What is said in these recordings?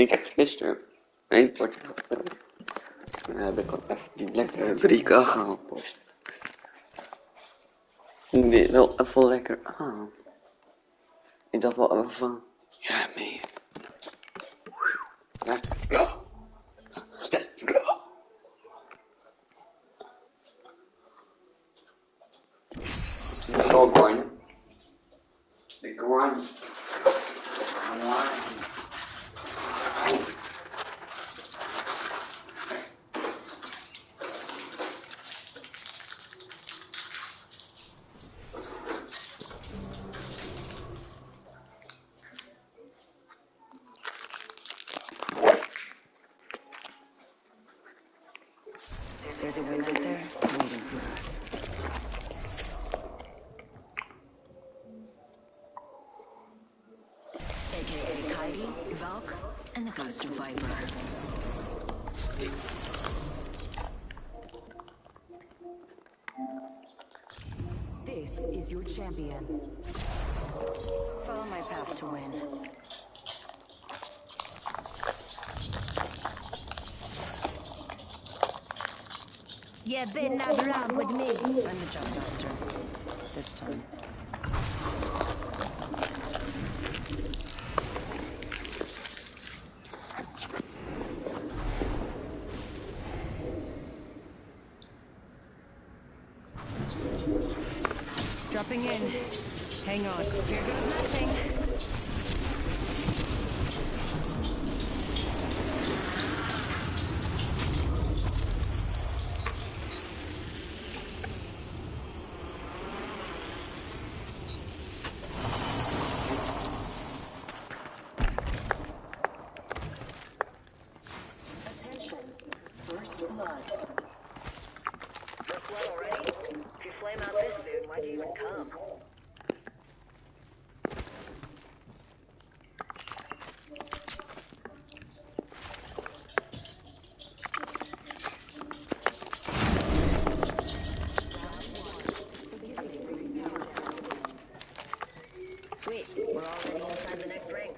Ik heb gisteren 1 potje gespeeld. Toen heb ik ook even die lekkere 3K gehaald, post. Voelde je wel even lekker aan. Ik dacht wel even van, ja man. Let's go. Let's go. Go grind. The grind. There's a win out there waiting for us. AKA Kijken, Valk, and the Ghost of Viper. This is your champion. Follow my path to win. You better not run with me. I'm the jump master. This time. Dropping in. Hang on. Here goes nothing. First blood. First blood already? If you flame out this soon, why'd you even come? Sweet, we're already inside the next ring.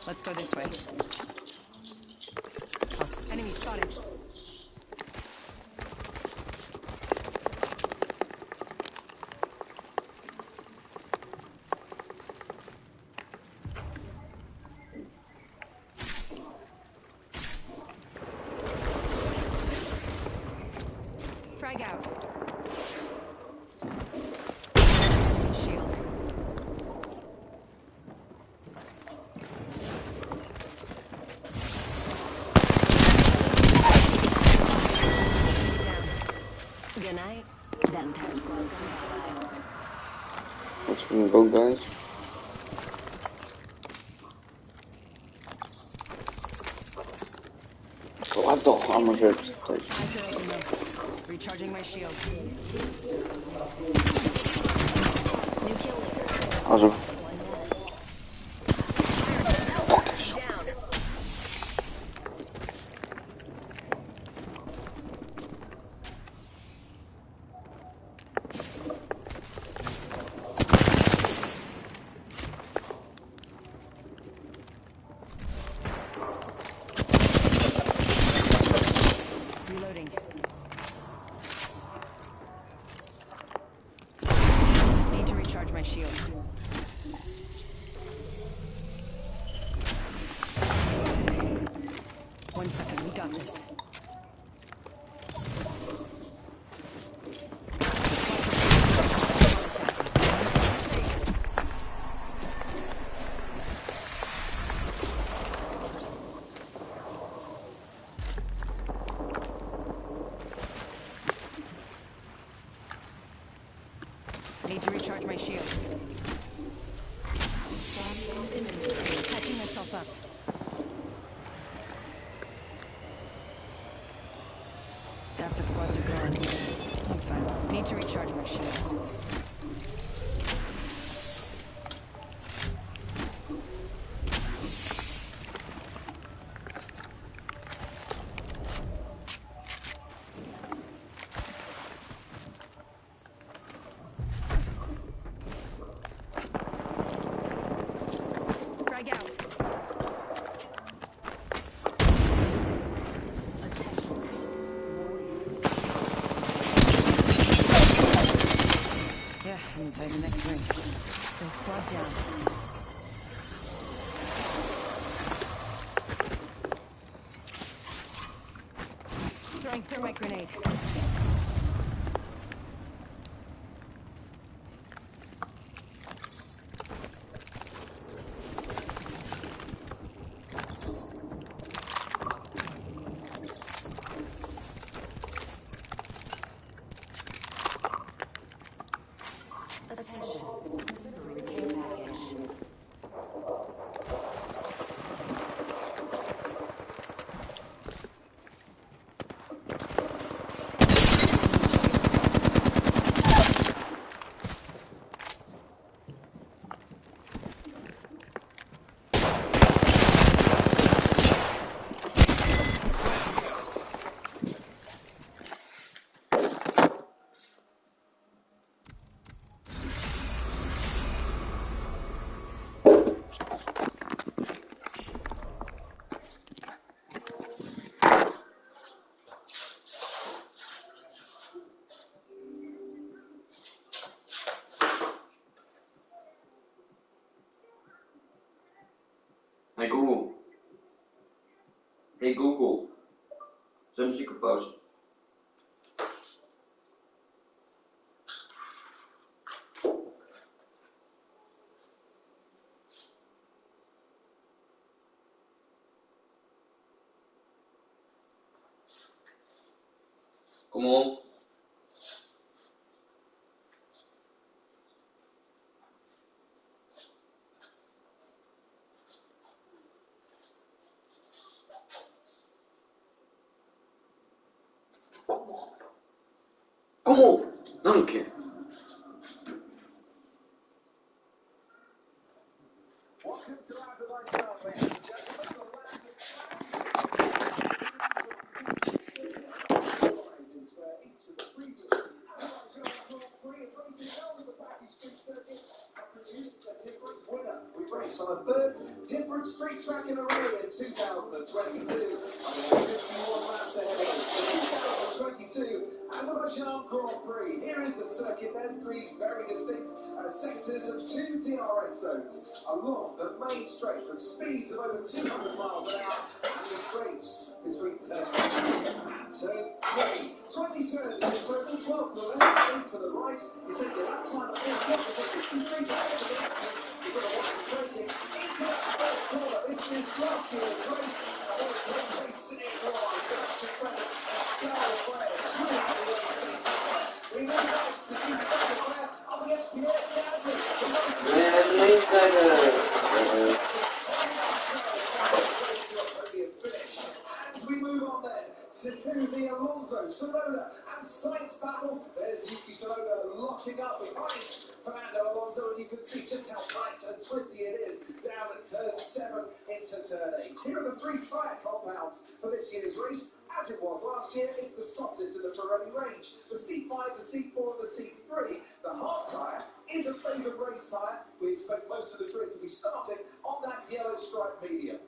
Let's go this way. Enemy spotted. Frag out. Shield. Good night. That entire squad's gone bye-bye. Let's fucking go, guys. Laat toch allemaal zo. Recharging my shield. New kill leader. Also. Down. Reloading. Need to recharge my shields. One second, we got this. Need to recharge my shields. Catching myself up. Half the squads are gone. I'm fine. Need to recharge my shields. inside the next ring. Go squad down. Throwing thermite grenade. Attention. Delivering care package. Hey Google. Hey Google. Zet muziek op pauze. Kom op. Kom op. Dank je. We race on a third different street track in a row in 2022. 51 laps ahead of 2022 Azerbaijan Grand Prix. Here is the circuit then, three very distinct sectors of two DRS zones along the main straight with speeds of over 200 miles an hour and the straights between turn 1 and turn 3. 20 turns in total, 12 to the left, 8 to the right. You take your lap time at 4 You've got a wide braking into that fourth corner. This is last year's race. And what a great race it was. That's to credit Charles Leclerc. We move on to Charles Leclerc up against Pierre Gasly. As we move on then to the Alonso, Tsunoda and Sainz battle. There's Yuki Tsunoda locking up behind Fernando Alonso, and you can see just how tight and twisty it is down at turn 7 into turn 8. Here are the three tyre compounds for this year's race. As it was last year, it's the softest in the Pirelli range. The C5, the C4 and the C3. The hard tyre is a favoured race tyre. We expect most of the grid to be starting on that yellow stripe medium.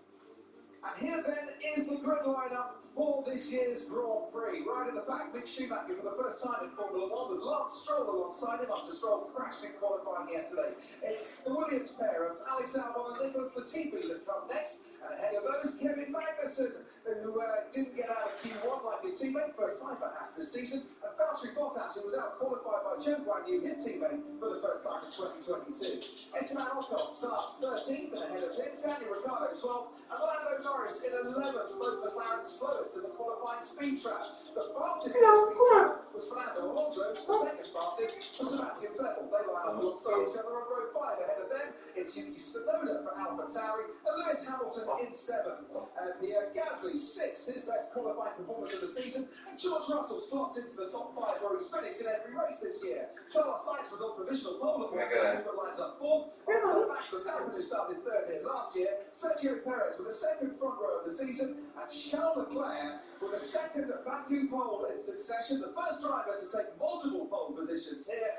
And here then is the grid lineup for this year's Grand Prix. Right at the back, Mick Schumacher for the first time in Formula 1 with Lance Stroll alongside him after Stroll crashed in qualifying yesterday. It's the Williams pair of Alex Albon and Nicholas Latifi that come next. And ahead of those, Kevin Magnussen, who didn't get out of Q1 like his teammate, first time perhaps this season. And Valtteri Bottas, who was out qualified by Zhou Guanyu, his teammate, for the first time in 2022. Esteban Ocon starts 13th and ahead of him, Daniel Ricciardo 12th, and Lando Norris in 11th, both McLaren's slowest in the qualifying speed trap. The fastest in the speed trap was Fernando Alonso, the second fastest was Sebastian Vettel. They line up alongside each other on row 5. Ahead of them, it's Yuki Tsunoda for AlphaTauri and Lewis Hamilton in 7th. And Pierre Gasly 6th, his best qualifying performance of the season. And George Russell slots into the top 5 where he's finished in every race this year. Carlos Sainz was on provisional pole at 1 second, but lines up 4th. Also, Max Verstappen, who started 3rd here last year. Sergio Perez with a second front row of the season. And Charles Leclerc with a second Baku pole in succession. The first driver to take multiple pole positions here.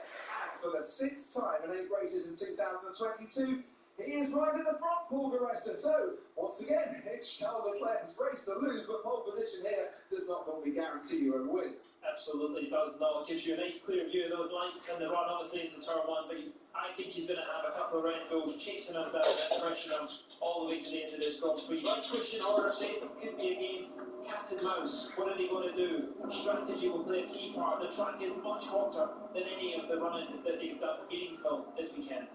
And for the 6th time in 8 races in 2022, He is right in the front, Paul di Resta. So, once again, it's Charles Leclerc's race to lose, but pole position here does not normally guarantee you a win. Absolutely does not. It gives you a nice clear view of those lights and the run, obviously, into turn one. But I think he's going to have a couple of Red Bulls chasing him down and pressuring him all the way to the end of this Grand Prix. Like Christian Horner said, it could be a game cat and mouse. What are they going to do? Strategy will play a key part. The track is much hotter than any of the running that they've done meaningful this weekend.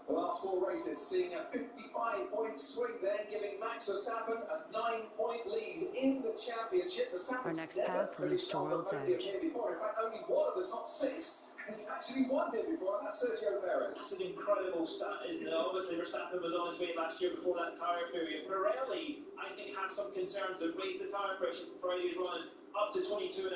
The last four races seeing a 55-point swing there, giving Max Verstappen a 9-point lead in the championship. Our next path leads to World's Edge. In fact, only one of the top six has actually won here before, and that's Sergio Perez. It's an incredible stat, isn't it? Obviously, Verstappen was on his way last year before that tyre period. Pirelli, I think, had some concerns. They've raised the tyre pressure for Friday's run up to 22.5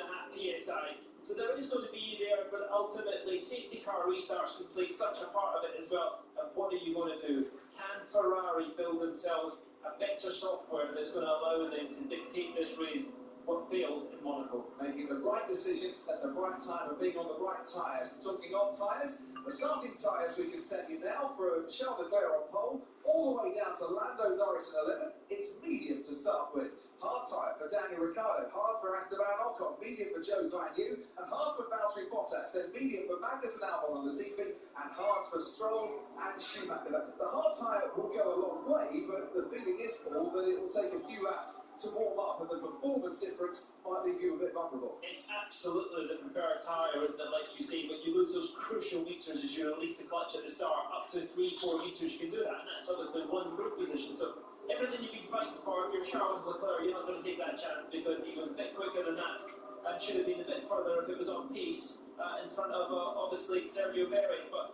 psi. So there is going to be there, but ultimately, safety car restarts can play such a part of it as well. And what are you going to do? Can Ferrari build themselves a better software that's going to allow them to dictate this race? What failed in Monaco? Making the right decisions at the right time and being on the right tyres. And talking on tyres, the starting tyres we can tell you now from Charles Leclerc on pole, all the way down to Lando Norris in 11th. It's medium to start with. Hard tyre for Daniel Ricciardo, hard for Esteban Ocon, medium for Joe Guanyu, and hard for Valtteri Bottas. Then medium for Magnus and Albon on the TV, and hard for Stroll and Schumacher. The hard tyre will go a long way, but the feeling is, Paul, that it will take a few laps to warm up, and the performance difference might leave you a bit vulnerable. It's absolutely the preferred tyre, isn't it, like you say, but you lose those crucial meters as you release the clutch at the start. Up to 3-4 meters you can do that, and that's obviously one group position. So everything you've been fighting for, if you're Charles Leclerc, you're not going to take that chance because he was a bit quicker than that and should have been a bit further if it was on pace in front of, obviously, Sergio Perez. But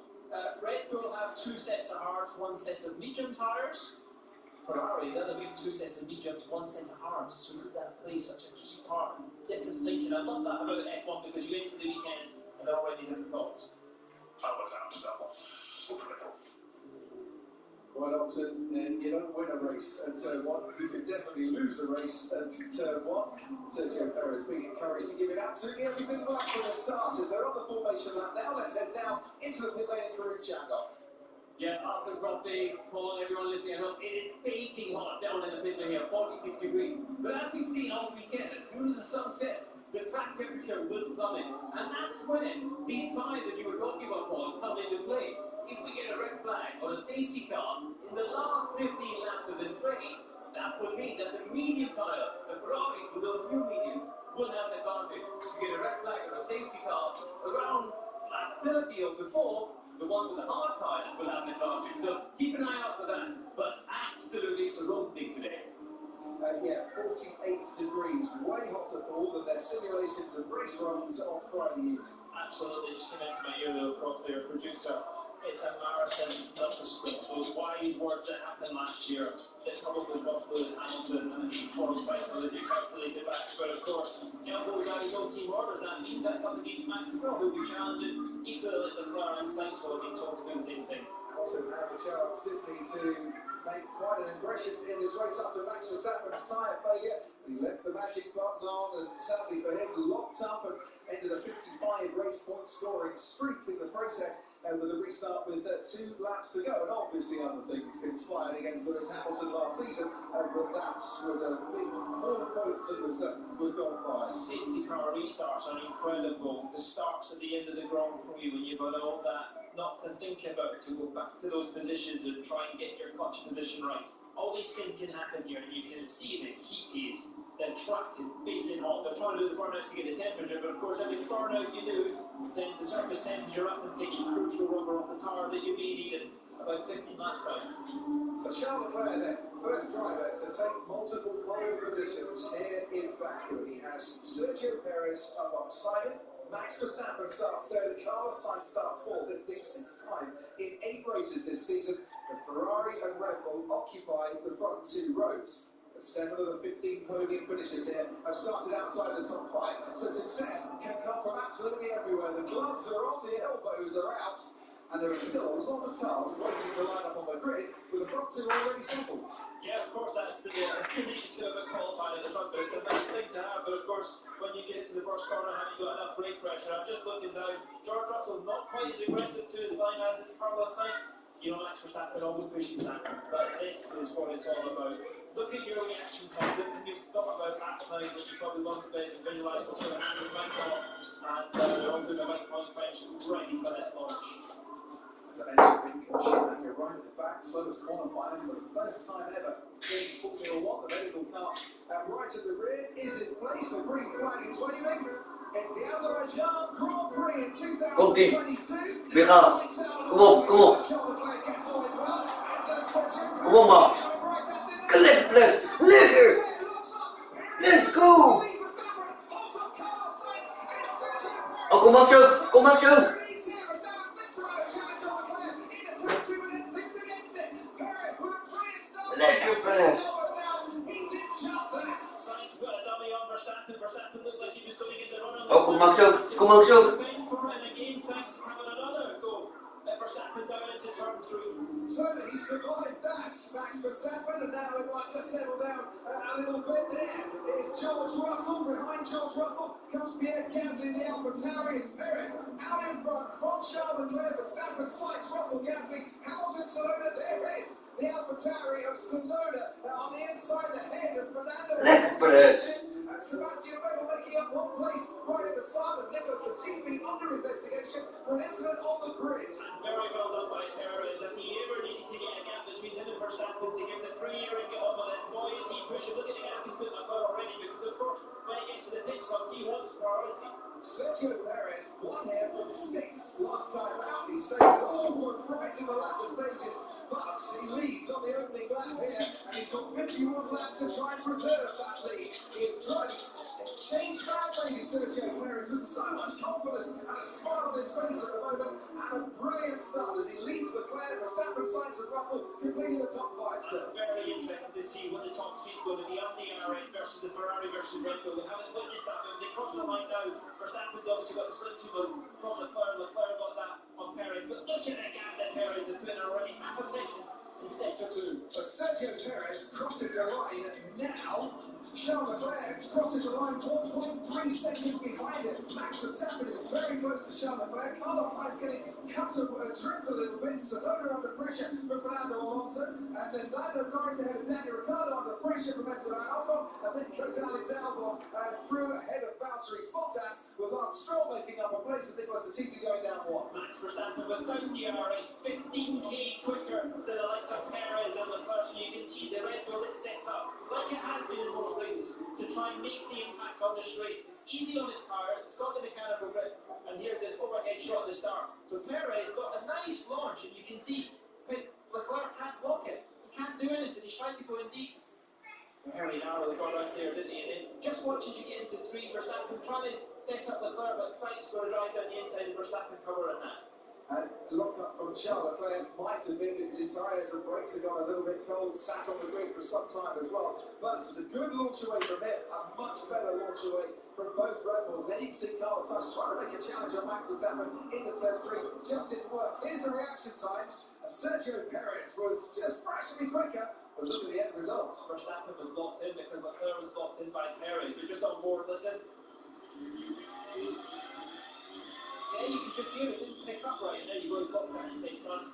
Red Bull have two sets of hards, one set of medium tyres. Ferrari, the other big two sets of mediums, one set of hards. So could that play such a key part in different thinking? I love that about F1 because you enter the weekend and there are already different thoughts. Quite often, you don't win a race at turn one. You can definitely lose a race at turn one. Sergio Perez being encouraged to give it absolutely everything back for the starters. They're on the formation lap now. Let's head down into the pit lane in Karun Chandler. Yeah, after Robbie, Paul, everyone listening, I know it is baking hot down in the pit lane here, 46 degrees. But as we've seen all weekend, as soon as the sun sets, the track temperature will plummet. And that's when these tyres that you were talking about, Paul, come into play. If we get a red flag or a safety car in the last 15 laps of this race, that would mean that the medium tyre, the Ferrari with those new mediums, will have an advantage. If you get a red flag or a safety car around lap 30 or before, the one with the hard tyres will have an advantage. So keep an eye out for that. But absolutely roasting today. Yeah, 48 degrees, way hotter, Paul, than their simulations of race runs on Friday evening. Absolutely, just came into my ear, little prop there, producer. It's a marathon, not a sprint. Those wise words that happened last year that probably cost Lewis Hamilton and the world title if you calculate it back. But of course, goes out, no team orders. That means that's something against Max as well, who'll be challenging equally like Leclerc and Sainz will be told to do the same thing. Also, Harry Charles did need to make quite an impression in this race after Max Verstappen's tyre failure. He left the magic button on and sadly for him locked up and ended a 55 race point scoring streak in the process with a restart with 2 laps to go. And obviously other things conspired against Lewis Hamilton last season, but that was a big 4 points that was gone by. Safety car restarts are incredible. The starts at the end of the Grand Prix when you've got all that not to think about, to go back to those positions and try and get your clutch position right. All these things can happen here, and you can see the heat is, the track is baking hot. They're trying to do the burnout to get the temperature, but of course every burnout you do sends the surface temperature up and takes your crucial rubber off the tyre that you may need in about 15 laps time. So Charles Leclerc then, first driver to take multiple pole positions here in Baku. He has Sergio Perez alongside him. Max Verstappen starts third, and Carlos Sainz starts fourth. It's the 6th time in 8 races this season that Ferrari and Red Bull occupy the front 2 rows. But 7 of the 15 podium finishes here have started outside the top 5, so success can come from absolutely everywhere. The gloves are on, the elbows are out, and there are still a lot of cars waiting to line up on the grid with the front 2 already settled. Yeah, of course, that's the need to have it qualified at the front, but it's a nice thing to have. But of course, when you get into the first corner, have you got enough brake pressure? I'm just looking down. George Russell not quite as aggressive to his line as is Carlos Sainz. You know, Max Verstappen always pushes that, but this is what it's all about. Look at your reaction times. Look what you've thought about last night, what you probably want to be and visualise what sort of angles might come, and they're all doing the right point French ready for this launch. As I mentioned, we can shoot that you're right at the back, slowest qualifying, but the first time ever in Formula 1, the medical car right at the rear is in place, the green flag is waving. It's the Azerbaijan Grand Prix in 2022. Weer gas. Kom op, kom op. Kom op man. Lekker, lekker. Let's go. Oh, kom Max ook, kom Max ook. Lekker Perez. Oh, kom Max ook, kom Max ook. So he survived that, Max Verstappen, and now it might just settle down a little bit there. It's George Russell, behind George Russell comes Pierre Gasly, the AlphaTauri, it's Perez out in front from Charles Leclerc, Verstappen sights Russell, Gasly, Hamilton, Tsunoda, there is the AlphaTauri of Tsunoda on the inside, the head of Fernando. Sebastian Vettel making up one place right at the start as Nicholas Latifi under investigation for an incident on the grid. Very well done by Perez, and he ever needed to get a gap between him and Verstappen to give the free air and get on with it. Boy, is he pushing. Look at the gap he's put in the car already, because of course, when it gets to the pit stop, he wants priority. Sergio Perez won here from sixth last time out. He saved it all for right in the latter stages, but he leads on the opening lap here, and he's got 51 laps to try and preserve that lead. He is driving. Changed badly, Sergio Perez with so much confidence and a smile on his face at the moment, and a brilliant start as he leads Leclerc, Verstappen, Sainz and Russell completing the top five still. I'm very interested to see what the top speed's going to be on the RS versus the Ferrari versus Red Bull. We haven't witnessed that, but they cross the line now. Verstappen's obviously got the slip to them from Leclerc. Leclerc got that on Perez, but look at the gap that Perez has put in already, half a second in sector 2. So Sergio Perez crosses the line now. Charles Leclerc crosses the line 1.3 seconds behind him. Max Verstappen is very close to Charles Leclerc. Carlos Sainz getting cut adrift a little bit. Tsunoda under pressure from Fernando Alonso. And then Lando Norris ahead of Daniel Ricciardo under pressure from Esteban Ocon. And then comes Alex Albon through ahead of Valtteri Bottas, with Lance Stroll making up a place and Nicholas Latifi going down one. Max Verstappen without the RS 15k quicker than the likes of Perez and Leclerc, so you can see the Red Bull is set up like it has been in most races to try and make the impact on the straights. It's easy on its tires, it's got the mechanical grip, and here's this overhead shot at the start. So Perez got a nice launch, and you can see Leclerc can't block it. He can't do anything. He's trying to go in deep. Very narrowly got out there, didn't he? And then just watch as you get into 3, Verstappen trying to set up Leclerc, but Sainz going to drive down the inside and Verstappen covering that. And look up from Charles Leclerc might have been because his tyres and brakes have gone a little bit cold, sat on the grid for some time as well. But it was a good launch away from him, a much better launch away from both Red Bulls. Then you can see Carlos Sainz trying to make a challenge on Max Verstappen into turn 3, just didn't work. Here's the reaction times, and Sergio Perez was just fractionally quicker, but look at the end results. Verstappen was locked in because Leclerc was locked in by Perez. You're just on board, listen. Yeah, you can just hear it didn't pick up right, and there you go, he's got that inside front.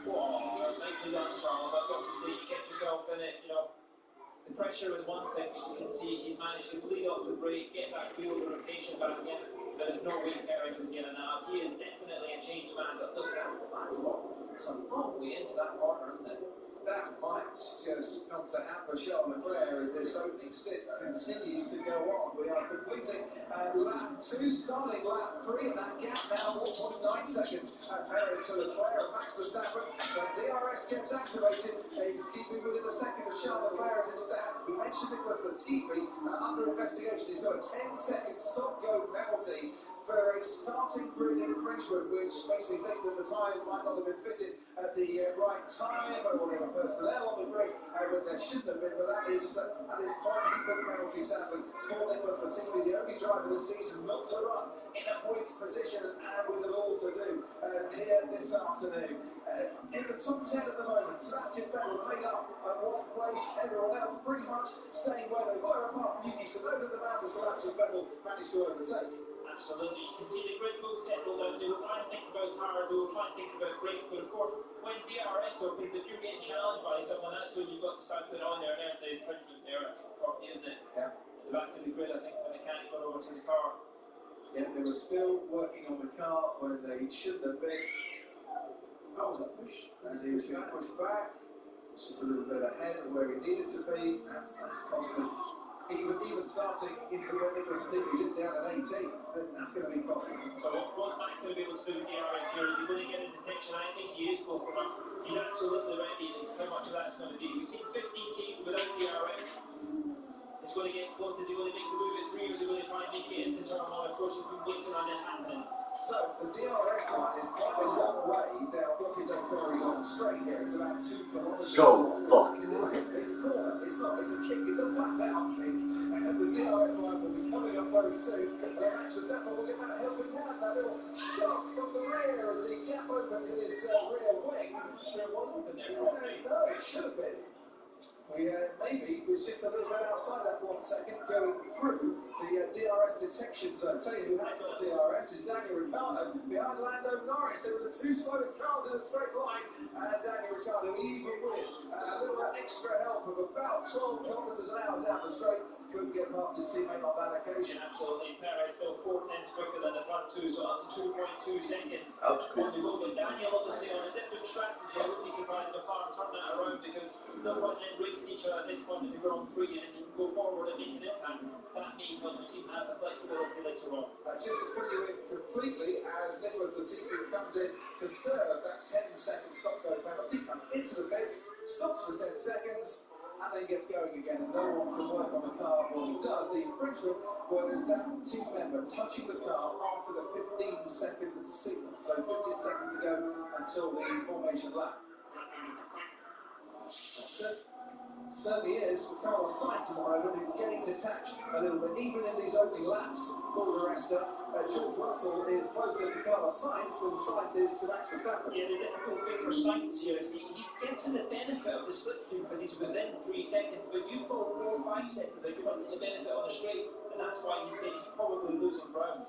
Whoa, nicely done, Charles. I've got to say, you get yourself in it, you know. The pressure is one thing, but you can see he's managed to bleed off the brake, get that wheel of rotation back in. There is no way Perez is in and out. He is definitely a changed man, but look at that spot. It's a long way into that corner, isn't it? That might just not to happen. Charles Leclerc as this opening stint continues to go on. We are completing lap 2, starting lap 3, and that gap now 1.9 seconds. Perez to Leclerc and Max Verstappen. When DRS gets activated, he's keeping within a second of Charles Leclerc as it stands. We mentioned Nicholas Latifi under investigation. He's got a 10-second stop-go penalty for a starting grid infringement, which makes me think that the tyres might not have been fitted at the right time, or there were personnel on the grid when there shouldn't have been, but that is at this point he put the penalty sadly for Nicholas Latifi, the only driver this season not to run in a points position and with it all to do here this afternoon. In the top 10 at the moment, Sebastian Vettel's made up at one place, everyone else pretty much staying where they were, apart from Yuki Tsunoda, the man that Sebastian Vettel managed to overtake. Absolutely. You can see the grid will settle down. They will try and think about tyres, they will try and think about brakes, but of course, when when DRS opens, if you're getting challenged by someone, that's when you've got to start putting on there. There's the infringement there, I think, probably, isn't it? Yeah. At the back of the grid, I think, when the mechanic got over to the car. Yeah, they were still working on the car when they shouldn't have been. Oh, was that push? As he was being pushed back, just a little bit ahead of where he needed to be. That's costly. Even starting where Nicholas Latifi did down at 18th, then that's going to be costly. So what's Max going to be able to do with DRS here? Is he going to get a detection? I think he is close enough. He's absolutely ready. It's how much of that's going to be. We've seen 15k without DRS. It's going to get close. Is he going to make the move at 3 or is he going to try and make it into turn 1? Of course, he's been waiting on this happening. So the DRS line is quite a long way down what is a very long straight here. It's about 2 kilometres. So fucking This big corner. It's not. It's a kick. It's a flat out kick. And the DRS line will be coming up very soon. Max Verstappen will get that helping hand, that little shot from the rear as the gap opens in his rear wing. Sure, it was open there properly. No, it should have been. Maybe it was just a little bit outside that 1 second going through the DRS detection zone. Tell you who has got DRS is Daniel Ricciardo behind Lando Norris. They were the 2 slowest cars in a straight line. And Daniel Ricciardo, even with a little bit extra help of about 12 kilometres an hour down the straight, couldn't get past his teammate on that occasion. Absolutely. Perez still 4/10 quicker than the front two, so up to 2.2 seconds. That's good. On the go. But Daniel, obviously, on a different strategy. I wouldn't be surprised if McLaren turn that around because no one then racing each other at this point in the Grand Prix and you can go forward and make an impact. That may help the team have the flexibility later on. Just to fill you in completely, as Nicholas Latifi comes in to serve that 10-second stop-go penalty, comes into the pits, stops for 10 seconds, and then gets going again. And no one can work on the car while he does. The infringement was that team member touching the car after the 15-second signal. So 15 seconds to go until the formation lap. That's it. Certainly is for Carlos Sainz at the moment, who's getting detached a little bit, even in these opening laps. For the rest, George Russell is closer to Carlos Sainz than Sainz is to Max Verstappen. Yeah, the difficult thing for Sainz here is he's getting the benefit of the slipstream because he's within 3 seconds, but you've got 4 or 5 seconds that you're not getting the benefit on the straight, and that's why he said he's probably losing ground.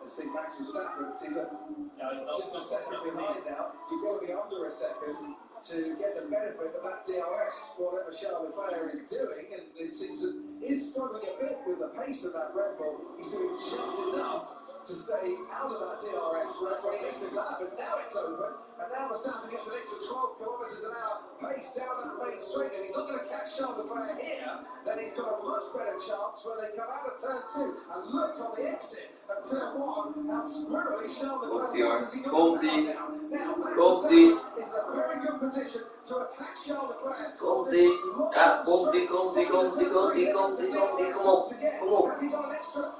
Let's see Max Verstappen. See, look, Yeah, just a second behind now. You've got to be under a second to get the benefit of that DRS, whatever Charles Leclerc is doing, and it seems that he's struggling a bit with the pace of that Red Bull. He's doing just enough to stay out of that DRS threat when he needs to grab, but now it's open, and now Verstappen gets an extra 12 kilometres an hour pace down that main straight, and he's not going to catch Charles Leclerc here, then he's got a much better chance when they come out of turn 2, and look on the exit of turn 1, how squirrely Charles Leclerc was as he got the power down. Now, Max Verstappen is in a very good position to attack Charles Leclerc. Kom op. Has he got an extra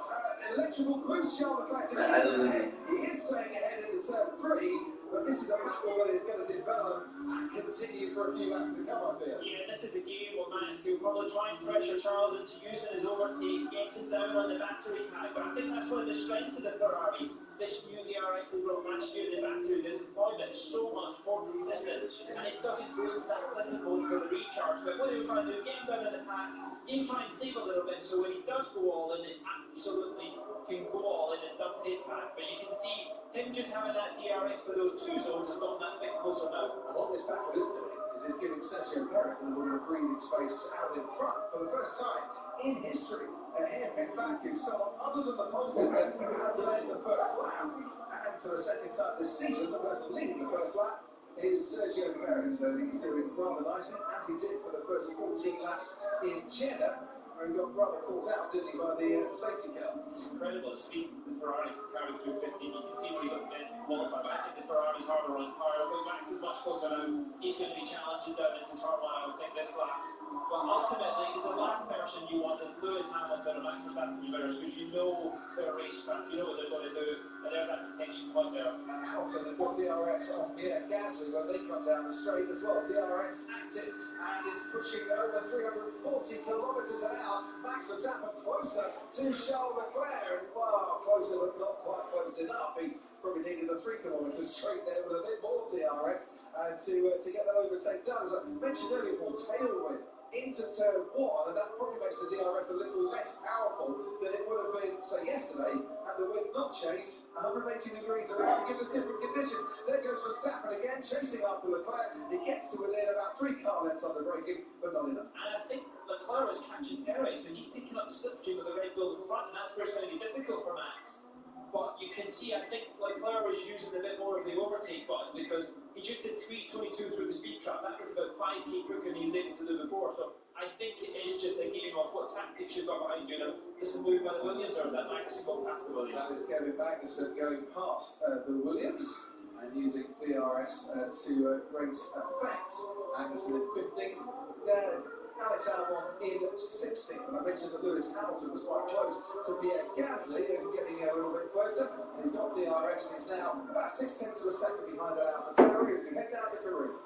electrical boost, Charles Leclerc, to get ahead? He is staying ahead into turn 3, but this is a battle that is going to develop and continue for a few laps to come, I feel. Yeah, this is a game where Max will probably try and pressure Charles into using his overtake, getting down on the battery pack, but I think that's one of the strengths of the Ferrari. This new DRS they brought last year, the battery, the deployment is so much more consistent, and it doesn't go into that flipping mode for the recharge. But what they were trying to do, get him down in the pack, him try and save a little bit, so when he does go all in, it absolutely can go all in and dump his pack. But you can see him just having that DRS for those 2 zones is not that bit closer now. And what this battle is doing is it's giving Sergio Perez a little bit of breathing space out in front for the first time in history. Here in Baku, someone other than the pole sitter has led the first lap, and for the second time this season, the person leading the first lap is Sergio Perez. So he's doing rather nicely, as he did for the first 14 laps in Jeddah, where he got rather caught out, didn't he, by the safety car. It's incredible the speed the Ferrari can carry through 15. You can see where he got qualified, but I think the Ferrari's harder on his tyres. Look, Max is much closer now. He's going to be challenging down into turn 1, I would think, this lap. But ultimately, it's the last person you want is Lewis Hamilton and Max Verstappen because you know they're a racecraft, you know what they're going to do, and there's that protection point there. And Hamilton has got DRS on Pierre Gasly when they come down the straight as well. DRS active, and it's pushing over 340 kilometres an hour. Max Verstappen closer to Charles Leclerc, and far closer but not quite close enough. He probably needed the 3 kilometres straight there with a bit more DRS to get that overtake done. As I mentioned earlier, Paul, tailwind into turn 1, and that probably makes the DRS a little less powerful than it would have been, say, yesterday, and the wind not changed 180 degrees around, given the different conditions. There goes Verstappen again, again, chasing after Leclerc. He gets to within about 3 car lengths under braking, but not enough. And I think Leclerc is catching Perez, so he's picking up the slipstream of the Red Bull in front, and that's where it's going to be difficult for Max. But you can see, I think Leclerc is using a bit more of the overtake button because he just did 3:22 through the speed trap. That was about 5k quicker than he was able to do before. So I think it is just a game of what tactics you've got behind you. Now, this is moved by the Williams, or is that Magnussen going past the Williams? That is Kevin Magnussen going past the Williams and using DRS to great effect. Magnussen in 15th. Alex Albon in 16th, and I mentioned that Lewis Hamilton was quite close to Pierre Gasly and getting a little bit closer. And he's got DRS, and he's now about 0.6 of a second behind that AlphaTauri as we head down to Peru.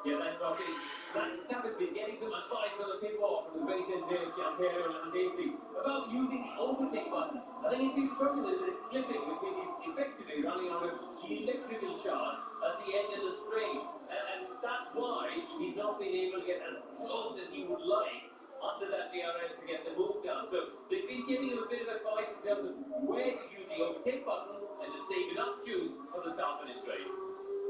Yeah, that's not it. Max Verstappen's been getting some advice on the pit wall from the race engineer Giancarlo and Daisy about using the overtake button. I think he's been struggling with clipping, which means he's effectively running out of electrical charge at the end of the straight. And that's why he's not been able to get as close as he would like under that DRS to get the move down. So they've been giving him a bit of advice in terms of where to use the overtake button and to save enough juice for the start of the straight.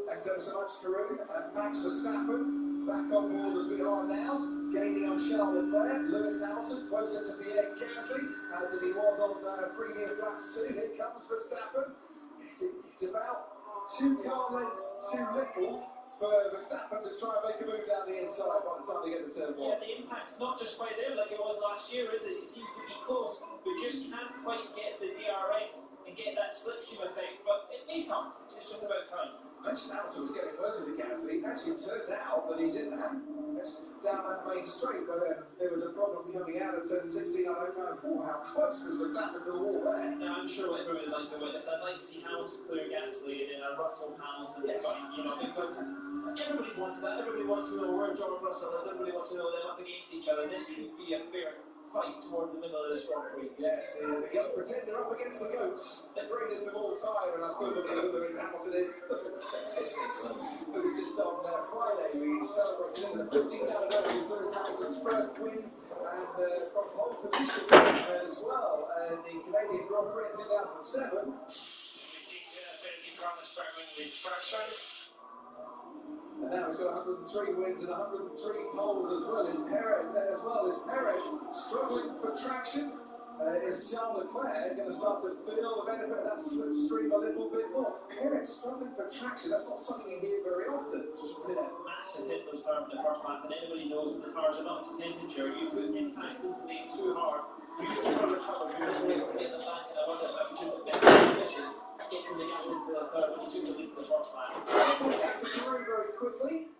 Thanks ever so much, Karun. And Max Verstappen back on board as we are now, gaining on Charles Leclerc. Lewis Hamilton closer to Pierre Gasly than he was on previous laps too. Here comes Verstappen. It's about 2 car lengths too little for Verstappen to try and make a move down the inside by the time they get to turn 1. Yeah, the impact's not just quite there like it was last year, is it? It seems to be close, but just can't quite get the DRS and get that slipstream effect. But it may come. It's just about time. I mentioned Hamilton was getting closer to Gasly. It actually turned out that he didn't have down that main straight where there was a problem coming out of turn 16. I don't know how close was Verstappen to the wall there. Now, I'm sure everybody would like to witness. I'd like to see Hamilton clear Gasly and then a Russell Hamilton fight, you know, because everybody's wanted that. Everybody wants to know where George Russell is. Everybody wants to know them up against each other. This could be a fair fight towards the middle of this Grand Prix. Yes, the young pretender up against the GOATs, the greatest of all time, and I'm still looking at who Lewis Hamilton is. Look at the statistics. Because it's just on Friday we celebrated the 15th anniversary of Lewis Hamilton's first win, and from pole position as well. The Canadian Grand Prix in 2007. And now he's got 103 wins and 103 poles as well as Perez struggling for traction. Is Charles Leclerc going to start to feel the benefit of that slipstream a little bit more? Perez struggling for traction, that's not something you hear very often. He put a massive hit those tires in the first lap, and anybody knows when the tires are not at temperature, you put impact into them too hard, you never recover, you're not able to get them back, and I wonder if that was just a bit vicious, getting the gap into the third when he took the lead in the first lap. That's very, very quickly.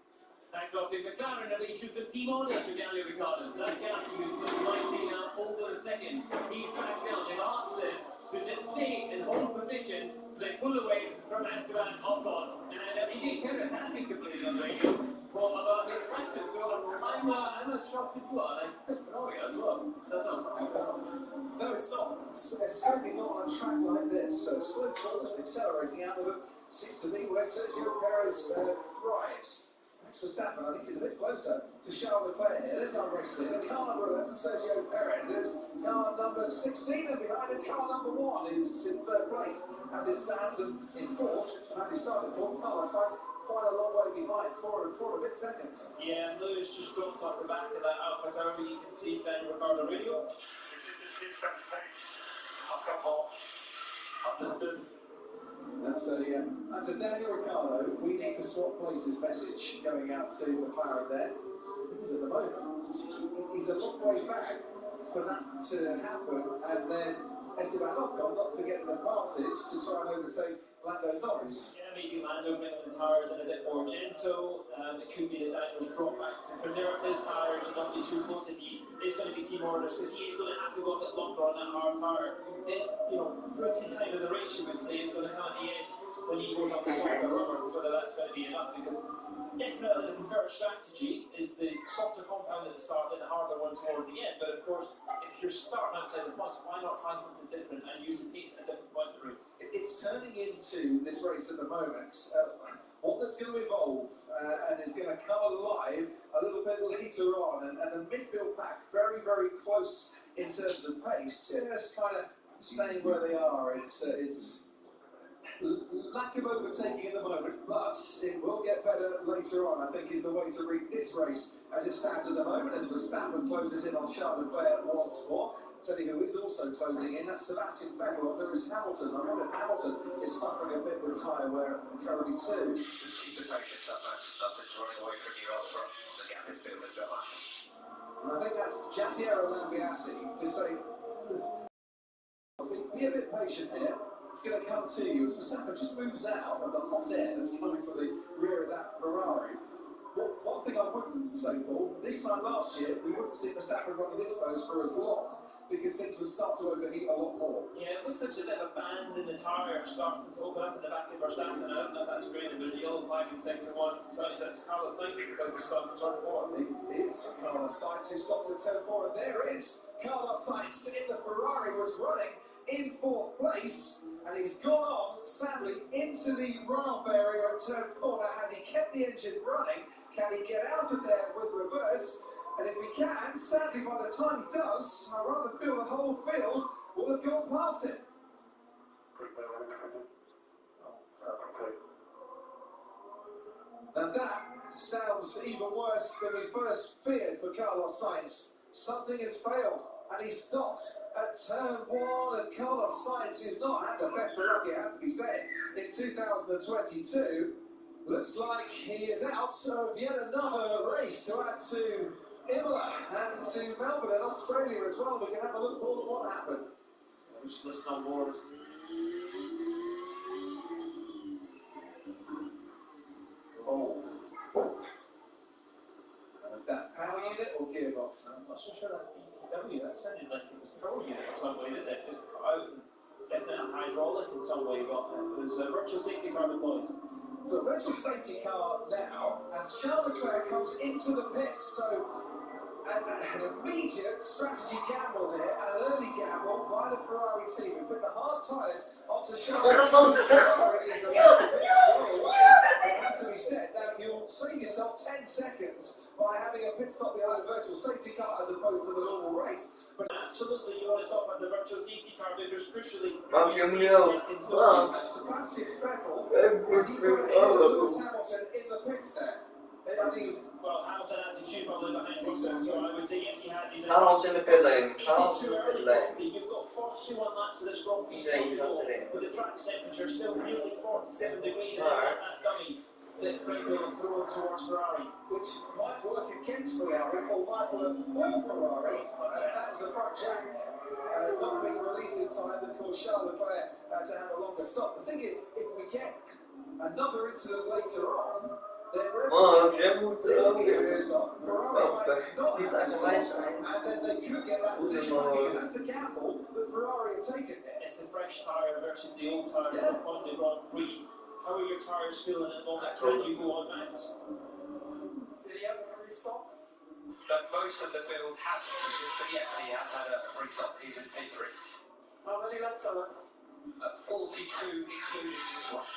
Thanks, Dr. McLaren, and they shoot some team orders to Daniel Ricciardo. That gap you might see now over a second. He's back down. They've asked them to just stay and hold position, so they pull away from Esteban Ocon. And indeed, Perez has been completely on radio about his traction. So I'm as shocked as you are. Oh, yeah, as well. That's not right. No, it's not. It's certainly not on a track like this. Slow corners, accelerating out of them seems to be where Sergio Perez thrives. Max Verstappen, I think, is a bit closer to Charles Leclerc here. There's our race leader. Car number 11, Sergio Perez. There's car number 16, and behind him, car number 1, who's in third place as it stands, and in fourth, and who started fourth, Carlos Sainz, quite a long way behind, four and a bit seconds. Yeah, and Lewis just dropped off the back of that AlphaTauri. You can see Daniel Ricciardo radio. I'll come home. Understood. That's a Daniel Ricciardo. We need to swap places message going out to McLaren there. Because at the moment, he's a long way back for that to happen, and then Esteban Ocon not to get an advantage to try and overtake Lando Norris. Yeah, maybe Lando getting the tyres in a bit more gentle. It could be that Daniel's dropped back to preserve his tyres and not be too close if he is going to be team orders, because he is going to have to go a bit longer on that hard tyre. It's, fruity time of the race, you would say, is going to come at the end when he goes on the softer rubber, whether that's going to be enough, because definitely the preferred strategy is the softer compound at the start and the harder one towards the end. But of course, if you're starting outside the points, why not try something different and use the pace at a different point in the race? It's turning into this race at the moment. One that's going to evolve and is going to come alive a little bit later on, and the midfield pack very, very close in terms of pace, just kind of staying where they are. It's lack of overtaking at the moment, but it will get better later on, I think, is the way to read this race as it stands at the moment, as Verstappen closes in on Charles Leclerc once more. Tell you who is also closing in, that's Sebastian Vettel and Lewis Hamilton. I wonder if Hamilton is suffering a bit with tyre wear currently too. Just keep the patience up, man. Nothing's running away from you up front. The gap is building up. And I think that's Giampiero Lambiase to say, be a bit patient here. It's going to come to you as Verstappen just moves out of the hot air that's coming from the rear of that Ferrari. One thing I wouldn't say, Paul, this time last year, we wouldn't see Verstappen running this close for as long because things would start to overheat a lot more. Yeah, it looks like there's a bit of a band in the tyre starting to open up in the back of Verstappen. I don't know if that's great, and there's a yellow flag in sector one. So it's Carlos Sainz who's over stopped at turn 4. It is Carlos Sainz who stopped at turn 4, and there is Carlos Sainz in the Ferrari, was running in 4th place, and he's gone on, sadly, into the runoff area at turn 4. Now, has he kept the engine running? Can he get out of there with reverse? And if he can, sadly, by the time he does, I rather feel the whole field will have gone past him. Now that sounds even worse than we first feared for Carlos Sainz. Something has failed, and he stops at turn 1, and Carlos Sainz, who's not had the best of luck, it has to be said, in 2022, looks like he is out of yet another race to add to Imola and to Melbourne and Australia as well. We can have a look all at what happened. Just listen on board. Oh. Was that power unit or gearbox? I'm not so sure that's BMW. That sounded like it was power unit in some way, didn't it? Just definitely hydraulic in some way, but it was a virtual safety car deployed. So a virtual safety car now, and Charles Leclerc comes into the pits. So an immediate strategy gamble here, and an early gamble by the Ferrari team who put the hard tyres onto Charles Leclerc. Ferrari is a little bit slow, it has to be said. Now you'll save yourself 10 seconds by having a pit stop behind a virtual safety car as opposed to the normal race. But absolutely, you want to stop at the virtual safety car because crucially, Sebastian Vettel, is he going to hit Lewis Hamilton in the pits there? I think he was. Well, Hamilton had to queue probably behind himself, so I would say yes, he has. Carlos in the pit lane. Is Carlos it in too the early, pit lane. Coffee? You've got 41 laps of this Grand Prix still to go, with the track's temperature still nearly 47 degrees, and it's not that dummy that Red Bull have thrown towards Ferrari. Which might work against Ferrari, or might work for Ferrari. That was the front jack not being released in time that caused Charles Leclerc to have a longer stop. The thing is, if we get another incident later on, then Red Bull didn't have to stop. Ferrari might not have to stop, and then they could get that position back again. That's the gamble that Ferrari have taken there. It's the fresh tyre versus the old tyre on the Grand Prix. How are your tyres feeling at the moment? Can you go on, Max? Did he have a free stop? But most of the field has. So yes, he has had a free stop. He's in P3. How many laps are left? 42 including this one.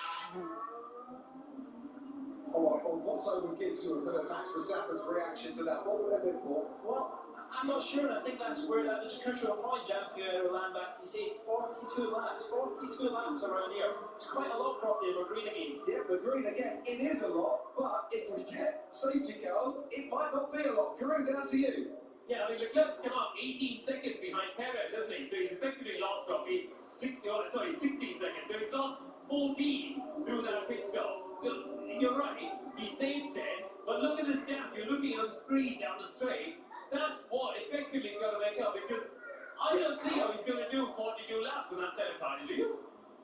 Alright, well, what I would give to have heard Max Verstappen's reaction to that, what would have been for? Well, I'm not sure, and I think that's where that was a crucial point. Giampiero Lambiase said 42 laps around here. It's quite a lot, Crofty, we're green again. Yeah, we're green again. It is a lot, but if we get safety cars, it might not be a lot. Kareem, down to you. Yeah, I mean, Leclerc's come up 18 seconds behind Perez, doesn't he? So he's effectively lost roughly 16 seconds. So he's lost 14 through that pit stop. So you're right, he saves 10, but look at this gap. You're looking on the screen down the straight. That's what effectively is going to make up, because I don't see how he's going to do 42 laps on that set of tires, do you?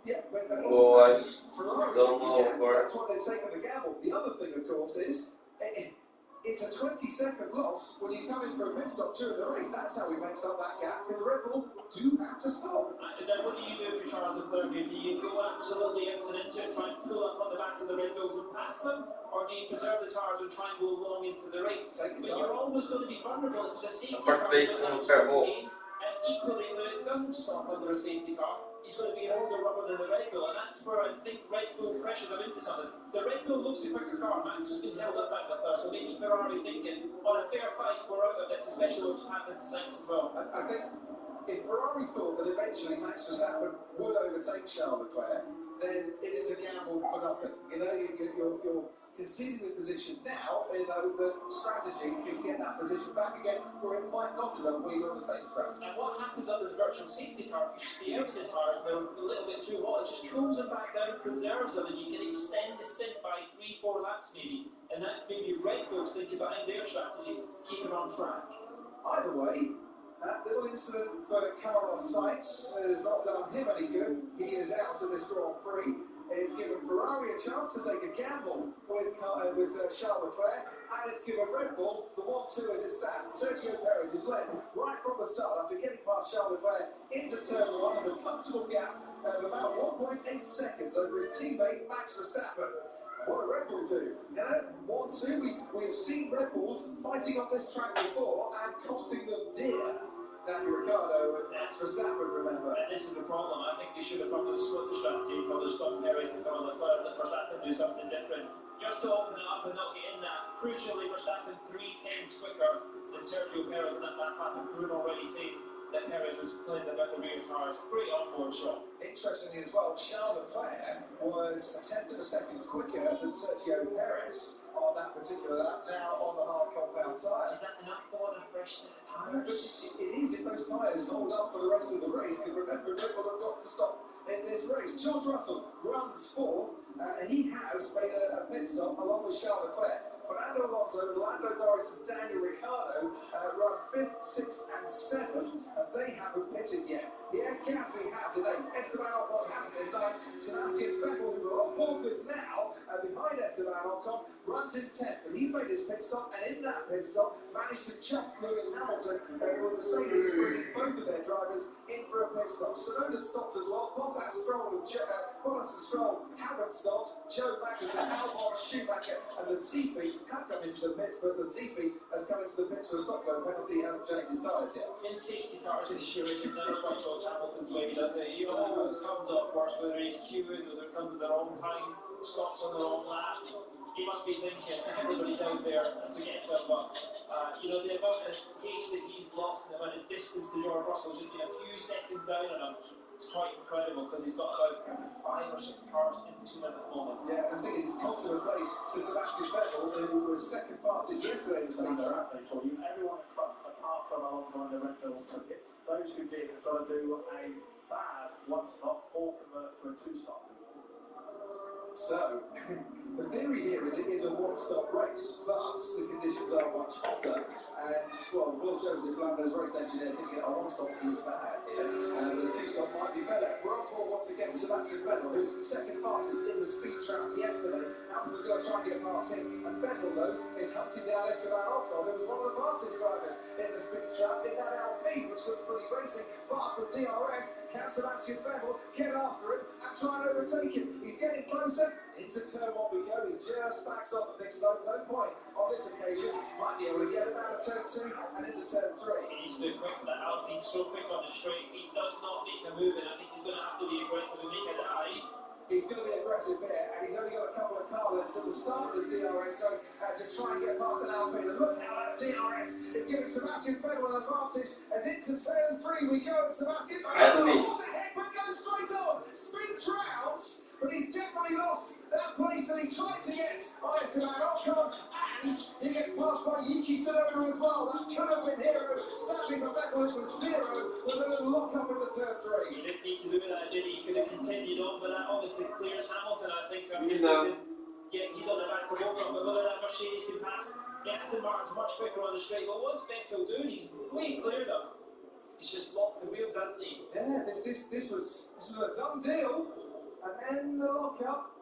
Yeah, but Oh, I Ferrari, don't know. that's why they've taken the gamble. The other thing, of course, is it's a 20-second loss when you come in for a pit stop during the race. That's how he makes up that gap, because Red Bull do have to stop. And then what do you do if you're Charles Leclerc? Do you go absolutely into it, try and pull up on the back of the Red Bulls and pass them? Or do you preserve the tires and try and go long into the race? But you're always going to be vulnerable. It's a safety car, and equally, when it doesn't stop under a safety car, he's going to be older rubber than the Red Bull, and that's where I think Red Bull pressured them into something. The Red Bull looks a quicker car, Max, who's been held up back there, so maybe Ferrari thinking, on a fair fight, we're out of this, especially what's happened to Sainz as well. I think if Ferrari thought that eventually Max Verstappen would overtake Charles Leclerc, then it is a gamble for nothing. You know, you're conceding the position now, you know, the strategy can get that position back again, or it might not have done where you're on the same strategy. And what happens under the virtual safety car, if you stay out in the tyres, they're a little bit too hot, it just cools them back down, preserves them, and you can extend the stint by 3-4 laps maybe. And that's maybe Red Bull's thinking behind their strategy, keep it on track. Either way, that little incident for Carlos Sainz has not done him any good. He is out of this Grand Prix. It's given Ferrari a chance to take a gamble with Charles Leclerc, and it's given Red Bull the 1-2 as it stands. Sergio Perez is led right from the start after getting past Charles Leclerc into turn 1 as a comfortable gap of about 1.8 seconds over his teammate Max Verstappen. What a Red Bull do? You know, 1-2, we've seen Red Bulls fighting on this track before and costing them dear. Daniel Ricciardo and Max Verstappen, remember. And this is a problem. I think they should have probably split the strategy, probably stopped Perez to come on the third, let Verstappen do something different, just to open it up and not get in that. Crucially, Verstappen 3/10 quicker than Sergio Perez in that last lap, and Bruno already said that Perez was playing about the rear tyres. Great onboard shot. Interestingly as well, Charles Leclerc was a tenth of a second quicker than Sergio Perez on that particular lap, now on the hard compound tyres. Is that enough for a fresh set of tyres? It is if those tyres hold up for the rest of the race, because remember, Red Bull have got to stop in this race. George Russell runs fourth, and he has made a pit stop along with Charles Leclerc. Fernando Alonso, Lando Norris and Daniel Ricciardo run 5th, 6th and 7th, and they haven't pitted yet. Pierre Gasly has in 8th, Esteban Ocon has it in 9th, Sebastian Vettel, who we're on board with now, behind Esteban Ocon, runs in 10th, and he's made his pit stop, and in that pit stop managed to jump Lewis Hamilton, with Mercedes bringing both of their drivers in for a pit stop. Tsunoda stopped as well, Bottas, Stroll haven't stopped, Joe Magnussen, Albon, Schumacher and Latifi have come into the pits, but Latifi has come into the pits for a stop-go penalty. He hasn't changed his tyres yet. In safety cars this year, it never quite goes Hamilton's way, does it? He always comes up worse, whether he's queuing, whether it comes at the wrong time, stops on the wrong lap. He must be thinking, everybody's out there to get himself up. You know, the amount of pace that he's lost and the amount of distance to George Russell, just been a few seconds down on him. It's quite incredible because he's got about 5 or 6 cars in between him at the moment. Yeah, and the thing is, it's cost him a place to Sebastian Vettel, who was second fastest yesterday in the same track. Everyone in front, apart from Alonso and the Red Bull took it. Those who did have got to do a bad 1-stop or convert to a 2-stop. So, the theory here is it is a one-stop race, but the conditions are much hotter. And, well, Will Joseph, Lando's race engineer, thinking a one-stop is bad here, and the two-stop might be better. We're on board once again with Sebastian Vettel, who was second fastest in the speed trap yesterday. Hamilton's going to try and get past him, and Vettel, though, is hunting down Esteban Ocon, who was one of the fastest drivers in the speed trap in that LP, which looks pretty racing. But for DRS, can Sebastian Vettel get after him and try and overtake him? He's getting closer. Into turn 1 we go. He just backs off and thinks, no point on this occasion. Might be able to get him out of turn 2 and into turn 3. He needs to be quick. That Alpine's so quick on the straight. He does not make a move, and I think he's going to have to be aggressive and make a dive. He's going to be aggressive here, and he's only got a couple of car lengths at the start of this DRS, so to try and get past an Alpine. And look how that DRS is giving Sebastian Vettel an advantage as into turn 3 we go. And Sebastian Vettel, what a heck, but goes straight on, spins round, but he's definitely lost that place that he tried to get on Esteban Ocon, and he gets passed by Yuki Tsunoda as well. That could have been hero. Sadly for Vettel, it was 0 with a little lock up into turn 3. He didn't need to do that, did he? He could have continued on, but that obviously clears Hamilton, I think. He's on the back of Ocon, but whether that Mercedes can pass, Aston Martin's much quicker on the straight. But what's Vettel doing? He's way cleared them. He's just locked the wheels, hasn't he? Yeah, this was a done deal, and then the lock up.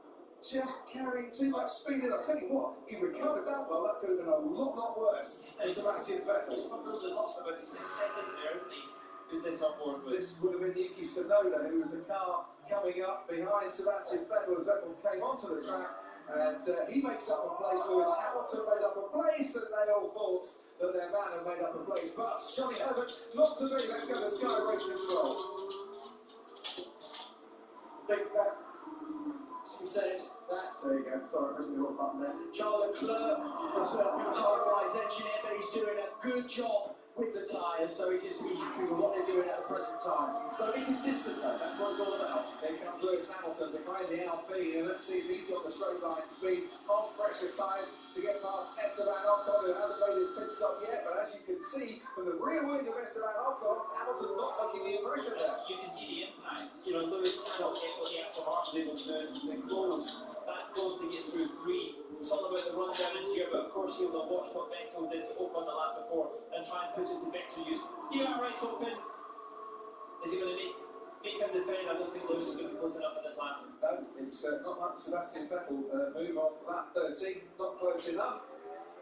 Just carrying too much speed in. I'll tell you what, he recovered that well. That could have been a lot worse for Sebastian Vettel. He's probably lost about 6 seconds there, isn't he? Who's this on board with? This would have been Yuki Tsunoda, who was the car coming up behind Sebastian Vettel as Vettel came onto the track. And he makes up a place. Lewis Hamilton made up a place, and they all thought that their man had made up a place. But Johnny Herbert, not to be. Let's go to Sky Race Control. Think that. She said that. There you go. Sorry, I'm pressing the wrong button there. Charles Leclerc has been told by his engineer that he's doing a good job with the tyres, so he's just reading through what they're doing at the present time. Got to be consistent though, that's what it's all about. Here comes Lewis Hamilton behind the Alpine, and let's see if he's got the straight line speed on pressure tyres to get past Esteban Ocon, who hasn't made his pit stop yet, but as you can see from the rear wing of Esteban Ocon, Hamilton not making the impression there. You can see the impact. You know, Lewis cannot get what the Aston Martin was able to do. They close to get through 3. It's all about the run down into here, but of course he'll have watched what Vettel did to Ocon the lap before and try and put it to better use. DRS open. Is he going to make him defend? I don't think Lewis is going to be close enough in this lap. No, it's not like Sebastian Vettel move on lap 13, not close enough.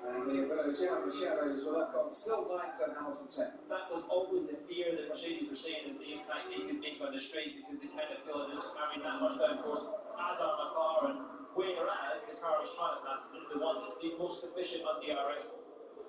And the jam in the shadows with Ocon still 9th and Hamilton 10th. That was always the fear that Mercedes were saying, that the impact they could make on the straight, because they kind of feel that they're just carrying that much downforce as on McLaren, whereas the car he's trying to pass is the one that's the most efficient on DRS.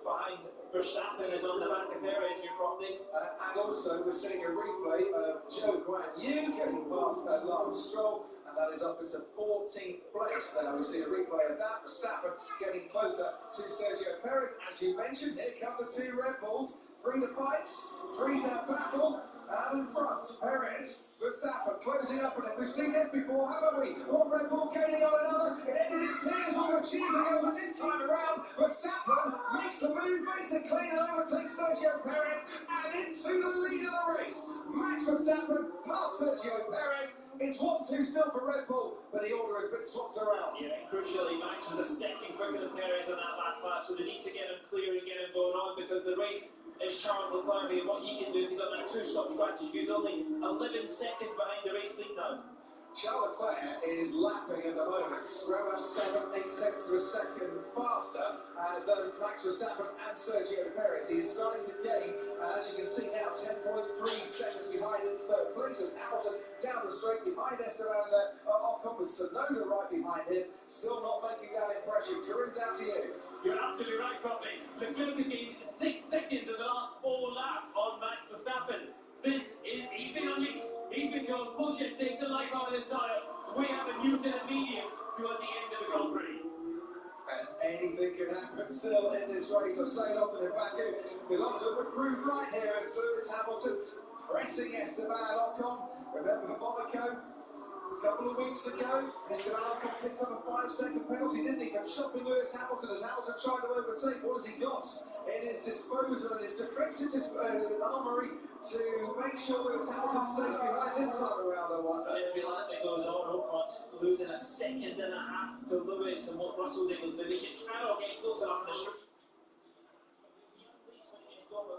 Behind Verstappen is on the back of Perez here, probably. And also we're seeing a replay of Zhou Guanyu getting past Lance Stroll, and that is up into 14th place. Now we see a replay of that. Verstappen getting closer to Sergio Perez. As you mentioned, here come the 2 Red Bulls. 3 to fight, 3 to battle. Out in front, Perez, Verstappen closing up on it. We've seen this before, haven't we? One Red Bull gaining on another. It ended in tears all those years ago, but this time around, Verstappen makes the move, makes it clean, and overtakes Sergio Perez, and into the lead of the race. Max Verstappen past Sergio Perez. It's 1-2 still for Red Bull, but the order has been swapped around. Yeah, and crucially, Max was a second quicker than Perez on that last lap, so they need to get him clear and get him going on, because the race is Charles Leclerc and what he can do. He's on that 2-stop strategy. He's only 11 seconds behind the race lead now. Charles Leclerc is lapping at the moment, around 7-8 tenths of a second faster than Max Verstappen and Sergio Perez. He is starting to gain, as you can see now, 10.3 seconds behind in third place as Hamilton down the straight behind Esteban Ocon, with Tsunoda right behind him, still not making that impression. Karim, down to you. You're absolutely right, Copley. Leclerc gained 6 seconds in the last 4 laps on Max Verstappen. He's been unleashed. He's been told, push it, take the life out of this tire. We have a new set of mediums towards the end of the Grand Prix. And anything can happen still in this race. I've said often in Baku, because Ocon would prove right here as Lewis Hamilton pressing Esteban Ocon. Remember Monaco? A couple of weeks ago, Esteban Ocon picked up a 5-second penalty, didn't he? But shopping Lewis Hamilton as Hamilton tried to overtake. What has he got in his disposal and his defensive armoury to make sure Lewis Hamilton stays behind this time around, I wonder? Every lap that goes on, Ocon's losing a second and a half to Lewis, and what Russell's able to do, he just cannot get close enough in the street.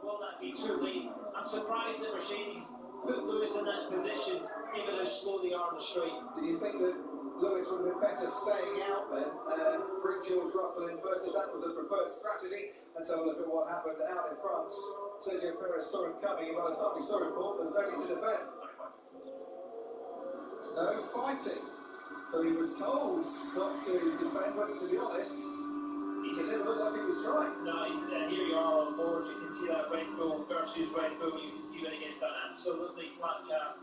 Will that be too late? I'm surprised that Mercedes put Lewis in that position, given how slow they are on the straight. Do you think that Lewis would have been better staying out then and bring George Russell in first if that was the preferred strategy? Let's have a look at what happened out in front. Sergio Perez saw him coming, and by the time he saw him fall, there was no need to defend. No fighting. So he was told not to defend, but to be honest, he didn't look like he was trying. No, here you are on board. You can see that Red Bull versus Red Bull. You can see when he gets done absolutely flat chat.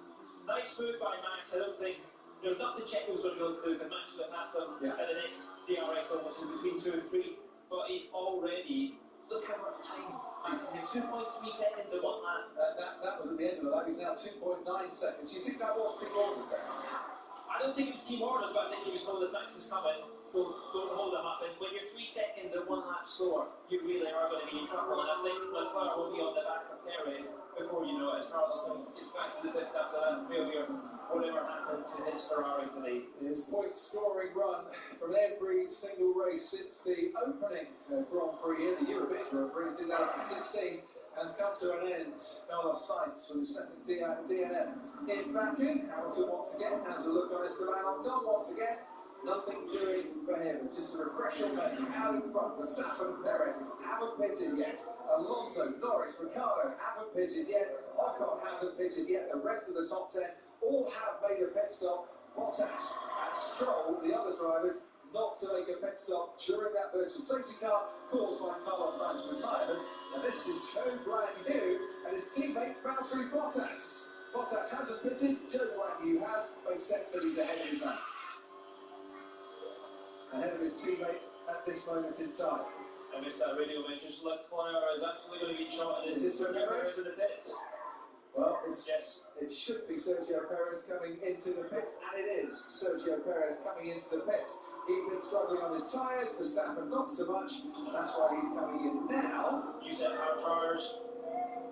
Nice move by Max. I don't think there's nothing Checo was going to be able to do, because Max would have passed him at the next DRS almost in between 2 and 3. But he's already, look how much time. Max is in 2.3 seconds in one lap. That was at the end of the lap. He's now 2.9 seconds. Do you think that was team orders there? I don't think it was team orders, but I think he was told that Max is coming. Don't hold him up. And when you're 3 seconds and 1 lap slower, you really are going to be in trouble. And I think Leclerc will be on the back of Perez before you know it, as Carlos Sainz gets back to the pits after that failure. Whatever happened to his Ferrari today. His point-scoring run from every single race since the opening Grand Prix in the European Grand Prix in 2016 has come to an end. Carlos Sainz for the second DNF in Baku. Hamilton once again has a look on Esteban Ocon once again. Nothing doing for him, just to refresh your memory. Out in front, Verstappen, Perez haven't pitted yet. Alonso, Norris, Ricciardo haven't pitted yet. Ocon hasn't pitted yet. The rest of the top 10 all have made a pit stop. Bottas and Stroll, the other drivers, not to make a pit stop during that virtual safety car caused by Carlos Sainz's retirement. And this is Zhou Guanyu and his teammate Valtteri Bottas. Bottas hasn't pitted, Zhou Guanyu has. Makes sense that he's ahead of his man. Ahead of his teammate at this moment in time. I missed that radio mention. Leclerc is actually going to be shot, and is this Sergio Perez in the pits? Well, Yes. it should be Sergio Perez coming into the pits, and it is Sergio Perez coming into the pits. He's been struggling on his tyres, Verstappen not so much, and that's why he's coming in now. You said hard tyres.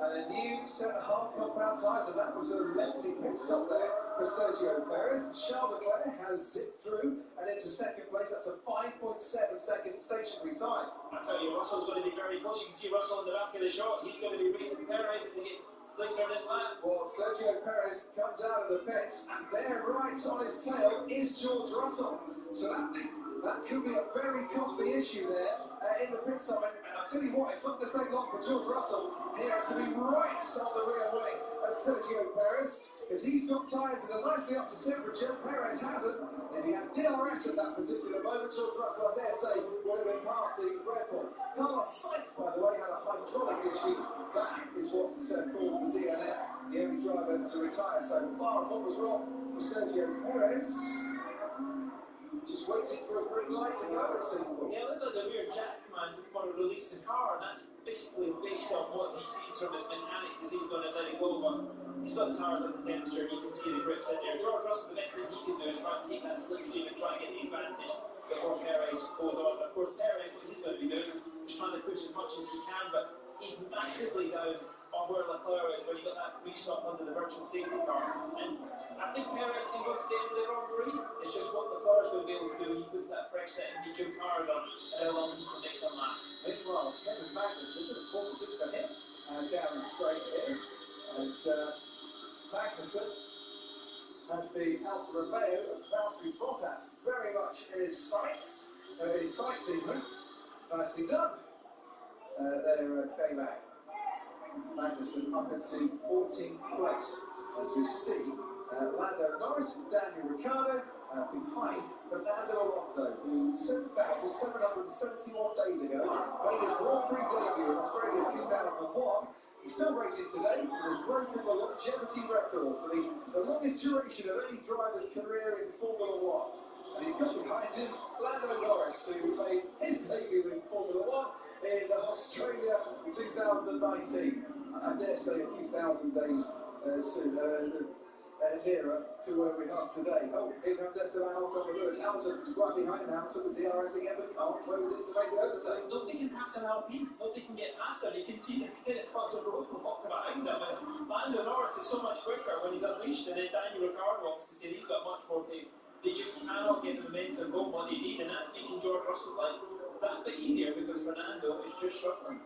And a new set of hard compound tyres, and that was a lengthy pit stop there for Sergio Perez. Charles Leclerc has zipped through and into second place. That's a 5.7 second stationary time. I tell you, Russell's going to be very close. You can see Russell in the back of the shot. He's going to be racing Perez as he gets later in this lap. Well, Sergio Perez comes out of the pits, and there, right on his tail, is George Russell. So that could be a very costly issue there in the pit stop. And I tell you what, it's not going to take long for George Russell here to be right on the rear wing of Sergio Perez, because he's got tyres that are nicely up to temperature. Perez hasn't. If he had DRS at that particular moment, George Russell, I dare say, would have been past the Red Bull. Carlos Sainz, by the way, had a hydraulic issue. That is what caused the DNF. The only driver to retire so far. And what was wrong with Sergio Perez? Just waiting for a green light to go, it seemed. Yeah, it looked like a weird jack man didn't want to release the car, and that's basically based on what he sees from his mechanics that he's going to let it go. But he's got the tyres up to temperature, and you can see the grips in there. George Russell, the best thing he can do is try to take that slipstream and try and get the advantage before Perez goes on. Of course, Perez, what he's going to be doing is trying to push as much as he can, but he's massively down on where Leclerc is, where you got that free stop under the virtual safety car. And I think Perez can go to the end of the Grand Prix. It's just what Leclerc's going to be able to do when he puts that fresh set of medium tires on, and how long he can make them last. Meanwhile, Kevin Magnussen, the performance for him, down the straight here. And Magnussen has the Alfa Romeo of Valtteri Bottas very much in his sights even. Nicely done. There, K-Mag. Magnussen up into 14th place, as we see Lando Norris and Daniel Ricciardo behind Fernando Alonso, who 7,771 days ago made his Grand Prix debut in Australia in 2001. He's still racing today and has broken the longevity record for the longest duration of any driver's career in Formula One. And he's got behind him Lando Norris, who made his debut in Formula One in Australia 2019. I dare say a few thousand days nearer to where we are today. Oh, here comes Esteban Ocon with Lewis Hamilton right behind him. Hamilton with DRS again, but can't close it to make the overtake. Nobody can pass an Alpine. Nobody can get past them. You can see the kid across the road blocked behind them. And Lando Norris is so much quicker when he's unleashed, and then Daniel Ricciardo obviously said he's got much more pace. They just cannot get the momentum going what they need, and that's making George Russell's life that bit easier because Fernando is just struggling.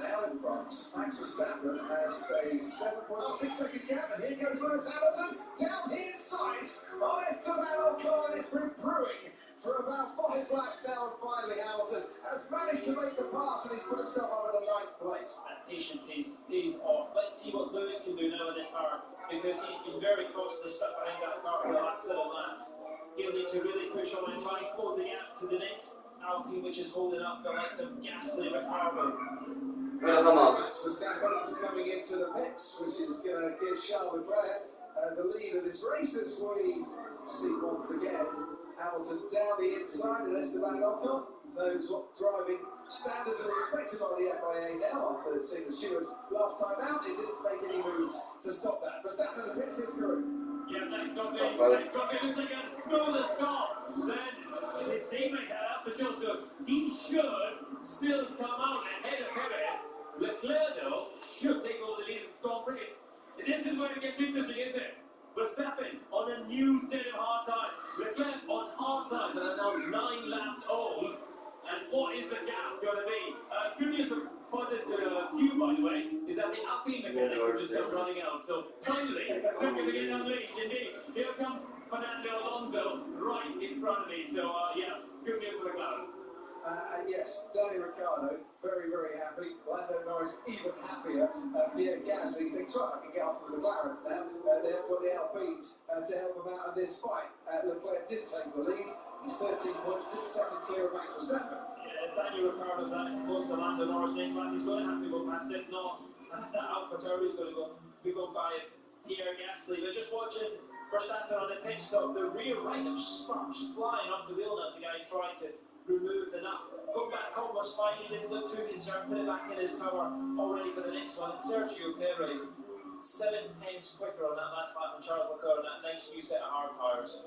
Now in France, Max Verstappen has a 7.6 second gap, and here goes Lewis Hamilton down the inside on Esteban Ocon, and it's been brewing for about 5 laps now, and finally Hamilton has managed to make the pass, and he's put himself up in the 9th place. That patience pays off. Let's see what Lewis can do now in this car, because he's been very costly stuck behind that car for the last 7 laps. He'll need to really push on and try and close the gap to the next Alpine, which is holding up the likes of Gasly, Ricciardo. Max Verstappen is coming into the pits, which is going to give Charles Leclerc the lead of this race, as we see once again Hamilton down the inside, and Esteban Ocon knows what driving standards are expected by the FIA now. After seeing the stewards last time out, they didn't make any moves to stop that. Verstappen in the pits, his crew. Yeah, thanks, Robbie. Looks like a smooth stop. Then his teammate Alfa Romeo, he should still come out ahead of Perez. Leclerc, though, should take over the lead of Grand Prix. This is where it gets interesting, isn't it? Verstappen on a new set of hard tyres. Leclerc on hard tyres that are now 9 laps old. And what is the gap going to be? Good news for the queue, by the way, is that the Alpine mechanics are just running out. So finally, we're going to get unleashed. Indeed, here comes Fernando Alonso right in front of me. So yeah, good news for the crowd. Yes, Daniel Ricciardo, very, very happy. Lando Norris, even happier. Pierre Gasly thinks, right, I can get off to the McLarens now. They've got the Alpines to help him out in this fight. Leclerc did take the lead. He's 13.6 seconds clear of Max Verstappen. Yeah, Daniel Ricciardo's close to Lando Norris next lap. He's going to have to go past. If not, that AlphaTauri is going to be going by Pierre Gasly. But just watching Verstappen on the pit stop, the rear right of sparks flying off the wheel now. The guy tried to remove the nut. Go back on was fine, he didn't look too concerned, put it back in his tower, all ready for the next one. And Sergio Perez, 7/10 quicker on that last lap than Charles Leclerc on that nice new set of hard tyres.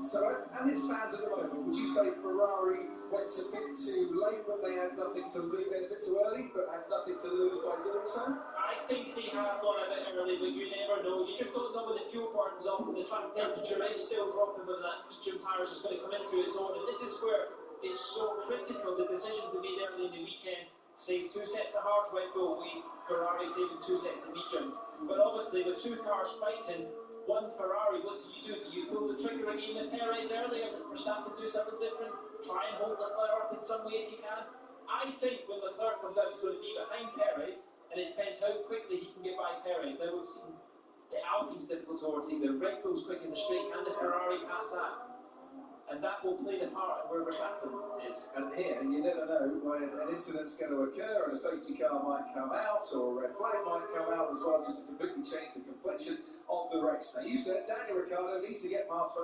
So, as it stands at the moment, would you say Ferrari went a bit too late when they had nothing to lose, a bit too early, but had nothing to lose by doing so? I think they have gone a bit early, but you never know. You just don't know when the fuel burns off and the track temperature is still dropping, whether that medium tyre is just going to come into its own. And this is where it's so critical, the decisions they made early in the weekend. Save 2 sets of hards, Red Bull, Ferrari saving 2 sets of mediums. But obviously, with 2 cars fighting, one Ferrari, what do? Do you pull the trigger again with Perez earlier? Did Verstappen do something different? Try and hold Leclerc up in some way if you can? I think when Leclerc comes out, he's going to be behind Perez, and it depends how quickly he can get by Perez. Now we've seen the Alpine's difficult to overtake, the Red Bull's quick in the straight, can the Ferrari pass that? And that will play the part of where Verstappen is. And here, you never know when an incident's going to occur and a safety car might come out or a red flag might come out as well, just to completely change the complexion of the race. Now, you said Daniel Ricciardo needs to get past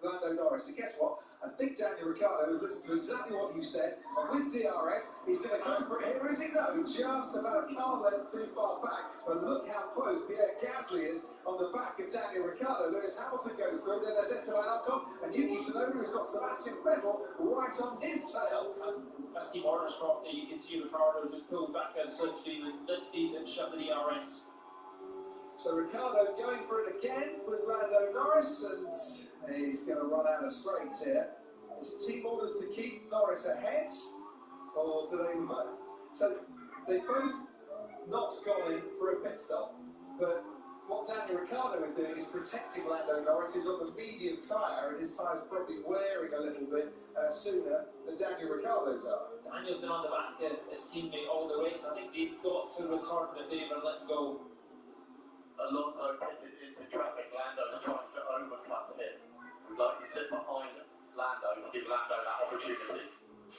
Lando Norris. And guess what? I think Daniel Ricciardo has listened to exactly what you said. And with DRS, he's going to go for it here, is he? No, just about a car length too far back. But look how close Pierre Gasly is on the back of Daniel Ricciardo. Lewis Hamilton goes through. Then there's Esteban Ocon and Yuki Tsunoda, who's got Sebastian Vettel right on his tail. That's Team Hornerscroft there. You can see Ricciardo just pulled back out of slipstream and lifted and shut the DRS. So Ricciardo going for it again with Lando Norris, and he's going to run out of straights here. Is it team orders to keep Norris ahead, or do they? So they both not gone in for a pit stop, but what Daniel Ricciardo is doing is protecting Lando Norris, who's on the medium tyre, and his tyre's probably wearing a little bit sooner than Daniel Ricciardo's are. Daniel's been on the back of his teammate all the race. I think they've got to return the favour and let him go. Alonso pitted into traffic. Lando trying to overcut him. We'd like to sit behind Lando to give Lando that opportunity.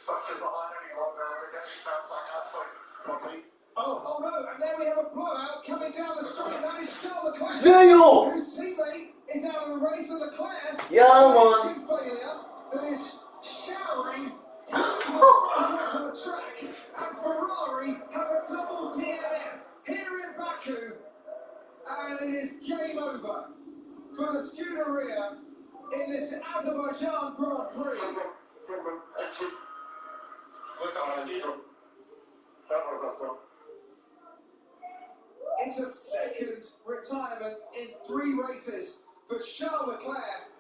Don't sit behind anyone now, they're getting back halfway. Copy. Oh no, and now we have a blowout coming down the straight. That is Charles Leclerc, Daniel! whose teammate is out of the race, and Leclerc Yeah, man. engine failure that is showering across the track. And Ferrari have a double DNF here in Baku, and it is game over for the Scuderia in this Azerbaijan Grand Prix. It's a second retirement in 3 races for Charles Leclerc,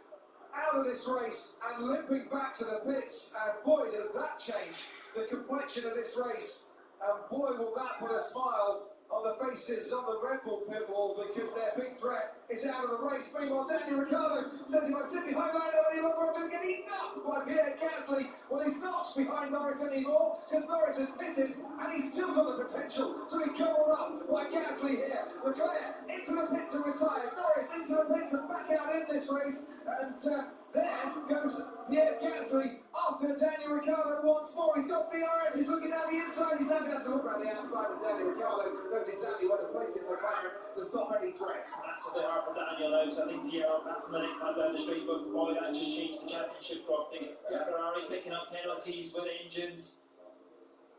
out of this race and limping back to the pits, and boy does that change the complexion of this race, and boy will that put a smile on the faces on the Red Bull pit wall, because their big threat is out of the race. Meanwhile, Daniel Ricciardo says if I sit behind Lando any longer, I'm going to get eaten up by Pierre Gasly. Well, he's not behind Norris anymore, because Norris has pitted, and he's still got the potential to be covered up by Gasly here. Leclerc into the pits and retired. Norris into the pits and back out in this race, and there goes Pierre Gasly after Daniel Ricciardo once more. He's got DRS, he's looking down the inside, he's now going to have to look around the outside of Daniel Ricciardo, knows exactly where to place his McLaren to stop any threats. That's a bit hard for Daniel now, because I think Pierre will pass him the next time down the straight, but boy, that just changed the championship crop. Ferrari picking up penalties with engines.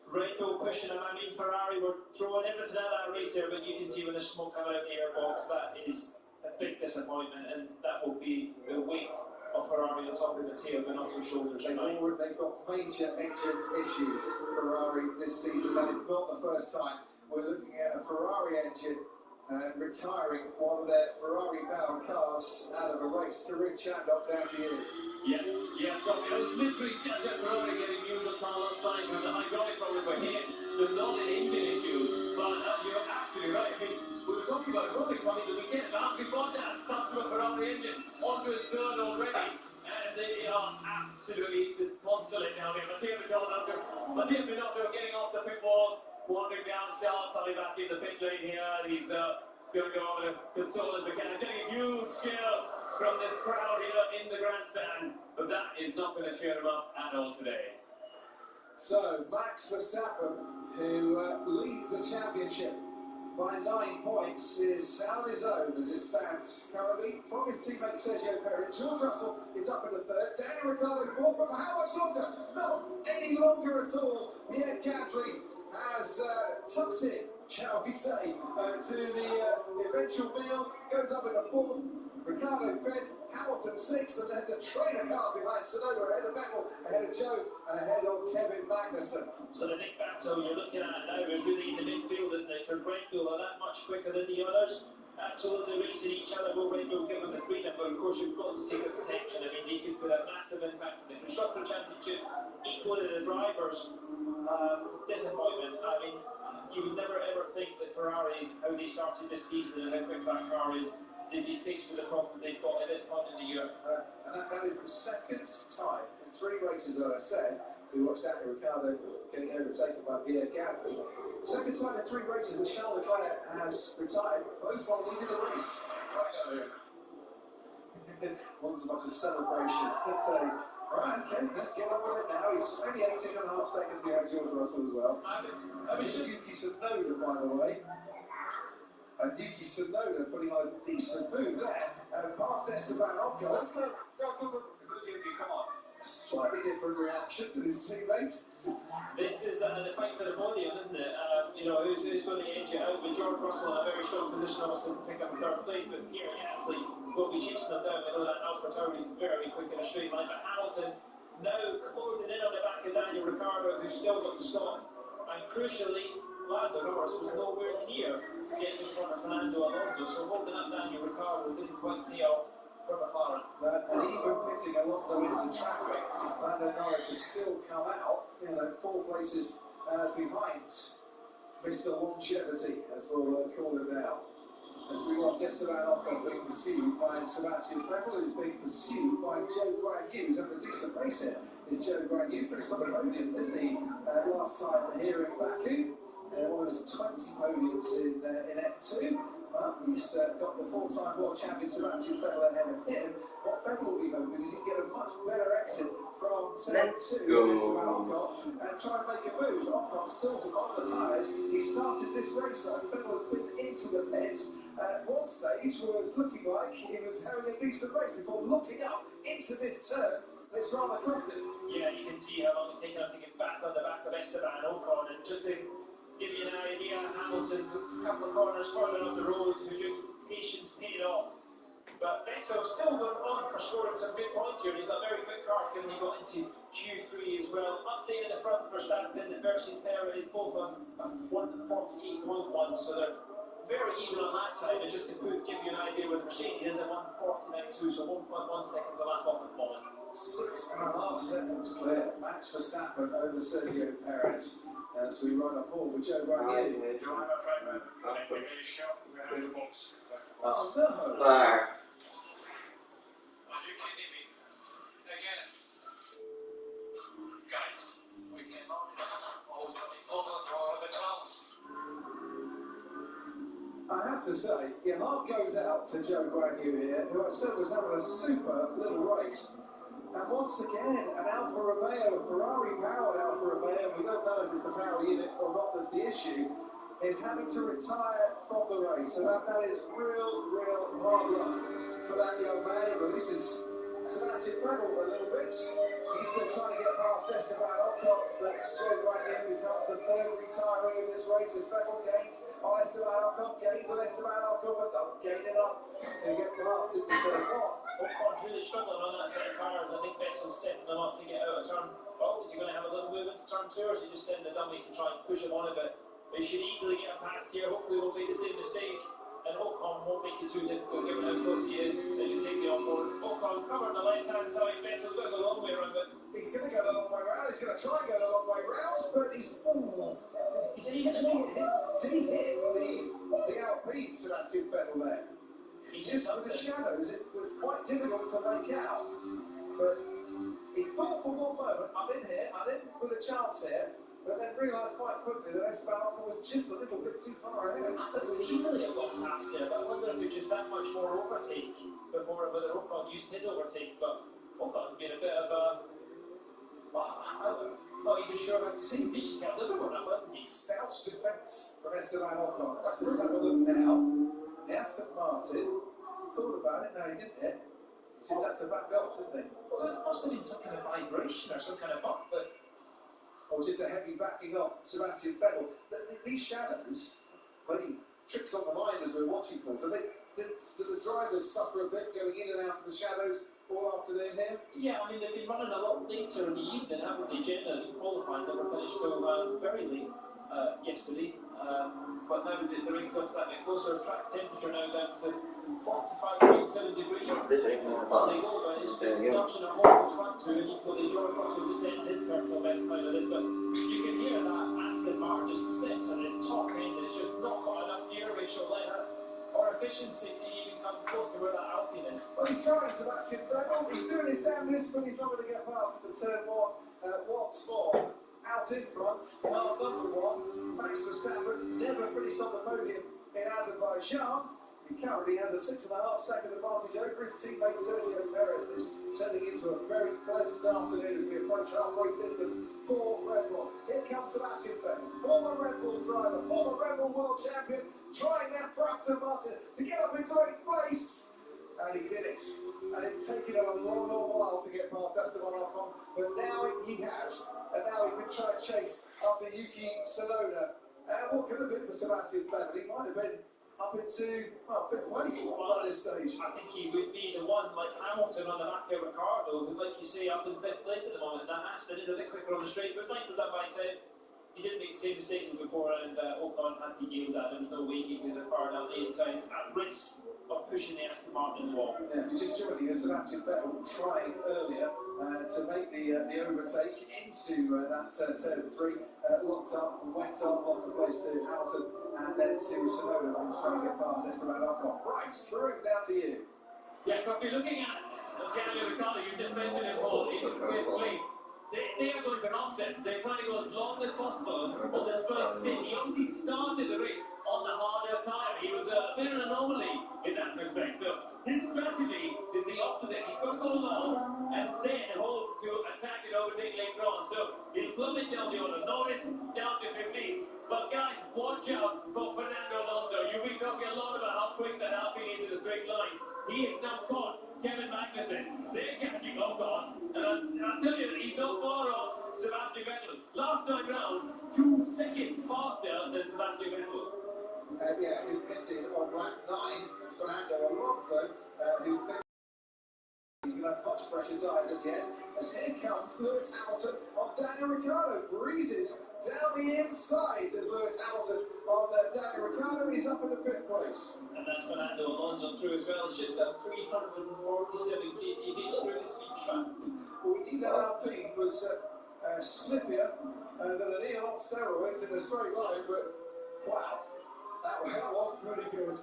Red Bull pushing him. I mean, Ferrari were throwing everything at that race there, but you can see when the smoke coming out of the airbox, that is a big disappointment, and that will be the weight of Ferrari on top of the tail, but not their shoulders. They've got major engine issues, Ferrari, this season. That is not the first time we're looking at a Ferrari engine retiring one of their Ferrari-powered cars out of a race. Karim Chandok, down to you. Yeah, Tommy, I was literally just at Ferrari getting news of Carlos Sainz and the hydraulic problem for him. So not an engine issue, but you're absolutely right. I mean, we were talking about Romic coming the weekend. After Bottas, customer Ferrari engine, onto his third already. And they are absolutely disconsolate now. Matteo Binotto getting off the pit wall, wandering down sharp, coming back in the pit lane here. He's going to go over to console his mechanic, getting a huge cheer from this crowd here in the grandstand, but that is not going to cheer him up at all today. So, Max Verstappen, who leads the championship by 9 points, is on his own as it stands currently from his teammate Sergio Perez. George Russell is up in the third, Daniel Ricciardo fourth, but for how much longer? Not any longer at all. Pierre Gasly has tucked it, shall we say, to the eventual meal, goes up in the fourth, Ricciardo fifth, Hamilton sixth, and then the trainer cars behind Tsunoda ahead of Vettel, ahead of Joe, and ahead of Kevin Magnussen. So the big battle you're looking at now is really in the midfield, isn't it? Because Red Bull are that much quicker than the others. Absolutely racing each other. Will Red Bull give them the freedom? But of course, you've got to take the protection. I mean, they could put a massive impact in the Constructor Championship, equally the drivers' disappointment. I mean, you would never ever think that Ferrari, how they started this season and how quick that car is, they'd be faced with the problems they've got at this point in the year. And that is the second time in 3 races, as I said. We watched Daniel Ricciardo getting overtaken by Pierre Gasly. Second time in 3 races that Charles Leclerc has retired, both while leading the race. Wasn't so much a celebration. It's a, right, okay, let's get on with it now. He's only 18.5 seconds behind George Russell as well. This is Yuki Tsunoda, by the way. And Yuki Tsunoda putting on a decent move there. Past Esteban Ocon. Come on. Slightly different reaction than his teammates. This is the fight for the podium, isn't it? Who's going to edge it out? With George Russell in a very strong position, obviously, to pick up a third place. But Pierre Gasly will be chasing them down. We know that Alpha Tauri is very quick in a straight line. But Hamilton now closing in on the back of Daniel Ricciardo, who's still got to stop. And crucially, Lando Norris was nowhere near getting in front of Fernando Alonso. So holding up Daniel Ricciardo didn't quite pay off for McLaren. And even pitting Alonso into traffic, Lando Norris has still come out, 4 places behind Mr. Longevity, as we'll call him now. As we watch Esteban Ocon being pursued by Sebastian Vettel, who's being pursued by Joe Guanyu, who's having a decent race here. Is Joe Guanyu finished on the podium, didn't he, last time here in Baku? One of his 20 podiums in F2. He's got the 4-time world champion Sebastian Vettel ahead of him. What Vettel will be hoping is he can get a much better exit from turn 2 with Esteban Ocon and try and make a move. Ocon still on the tyres. He started this race on. Vettel has been into the pits. At one stage was looking like he was having a decent race before looking up into this turn. It's rather cost him. Yeah, you can see how long it's taken him to get back on the back of Esteban Ocon. And just to give you an idea, Hamilton's a couple of corners further up the road, who just patience paid off. But Vettel still going on for scoring some good points here. He's got a very quick car when he got into Q3 as well. Up there in the front for Verstappen versus Perez, both on a 1:48.1, so they're very even on that time. And just to give you an idea with Mercedes, is at 1:49.2, so 1.1 seconds a lap off at the moment. 6.5 seconds clear. Max Verstappen over Sergio Perez. As we run up all with Joe Guanyu. Oh no! Waar? Are you kidding me? Again? Guys, we cannot hold the over for the clowns. I have to say, your heart goes out to Joe Guanyu here, who I said was having a super little race. And once again, an Alfa Romeo, a Ferrari-powered Alfa Romeo, we don't know if it's the power unit or not that's the issue, is having to retire from the race. So that is real hard luck for that young man. But this is Sebastian Vettel a little bit. He's still trying to get past Esteban Ocon, but Joe Guanyu becomes the third retiree of this race as Vettel gains on Esteban Ocon, but doesn't gain enough to get past it to turn 1. Ocon's really struggling on that set of tyres. I think Vettel's setting them up to get out of turn. Oh, is he going to have a little move into turn 2, or is he just setting the dummy to try and push him on a bit? He should easily get past here. Hopefully, won't make the same mistake. And Ocon won't make it too difficult given how close he is as you take the on-board. Ocon covering the left-hand side. Vettel's going to go the long way around, but he's going to go the long way round. He's going to try and go the long way round, but he's... Did he hit the Alpine, Sebastian Vettel there? Just with the shadows, it was quite difficult to make out. But he thought for one moment, I'm in with a chance here, but then realised quite quickly that Esteban Ocon was just a little bit too far ahead. I thought we would easily have gone past there, but I wonder if it was just that much more overtake before whether Ocon used his overtake. But Ocon's been a bit of a... not even sure how to see. He just got Liverpool, that wasn't he? Stout defence from Esteban Ocon. Let's just have a look now. Aston Martin thought about it, no he didn't hit. He just had to back up, didn't he? Well, it must have been some kind of vibration or some kind of bump, but Or just a heavy backing off Sebastian Vettel. These shadows, when he tricks on the mind as we're watching them, do the drivers suffer a bit going in and out of the shadows all afternoon here? yeah, I mean, they've been running a lot later in the evening, haven't they? Generally qualifying, they were finished till very late yesterday. But now the race is slightly closer. Track temperature now down to 45.7 degrees. All they go by is just notching a hole in front to, and equally George Russell just set his personal best time of this. But you can hear that Aston Martin just sits at the top end, and it's just not got enough air ratio left or efficiency to even come close to where that Alpine is. Well, he's trying, Sebastian Vettel. He's doing his damnedest, but he's not going to get past the turn one once more. Out in front, car number one, Max Verstappen, never finished on the podium in Azerbaijan. He currently has a 6.5 second advantage over his teammate Sergio Perez. This is turning into a very pleasant afternoon as we approach halfway distance for Red Bull. Here comes Sebastian Vettel, former Red Bull driver, former Red Bull world champion, trying now for Aston Martin to get up into 8th place. And he did it. And it's taken him a long, long while to get past Esteban Ocon, but now he has. And now he can try and chase after Yuki Tsunoda. What could have been for Sebastian Vettel? He might have been up into, well, 5th place at this stage. I think he would be the one like Hamilton on the back of Ricardo, who, like you say, up in 5th place at the moment. That Aston is a bit quicker on the straight, but it's nicely done by Seb. He didn't make the same mistakes as before, and Ocon had to yield that. There was no way he could have fired down the inside at risk of pushing the Aston Martin in the wall. Yeah, just joining us, Sebastian Vettel trying earlier to make the overtake into that turn 3, locked up, went on, lost a place to Hamilton, and then to Tsunoda, trying to get past Esteban Ocon. Right, Karun, down to you. Yeah, but if you're looking at Daniel Ricciardo, you just mentioned him, Paul, in fifth place. They are going for an offset. They're trying to go as long as possible on this first stint. He obviously started the race on the harder tyre. He was a bit of an anomaly in that respect. So his strategy is the opposite. He's going to go long and then hope to attack and overtake later on. So he'll plummet down the order. Norris down to 15. But guys, watch out for Fernando Alonso. You've been talking a lot about how quick that Alpine is in the straight line. He is now caught Kevin Magnussen. They're catching Ocon. And I'll tell you, he's not far off Sebastian Vettel. Last time round, 2 seconds faster than Sebastian Vettel. Yeah, who pitted on lap 9, Fernando Alonso, who pitted. You have much fresher tyres at the end, as here comes Lewis Hamilton on Daniel Ricciardo. Breezes down the inside as Lewis Hamilton on Daniel Ricciardo. He's up in the 5th place. And that's Fernando Alonso through as well. It's just a 347 kph through the speed trap. Well, we knew that Alpine was slippier than an eel on steroids in a straight line, but wow, that was pretty good.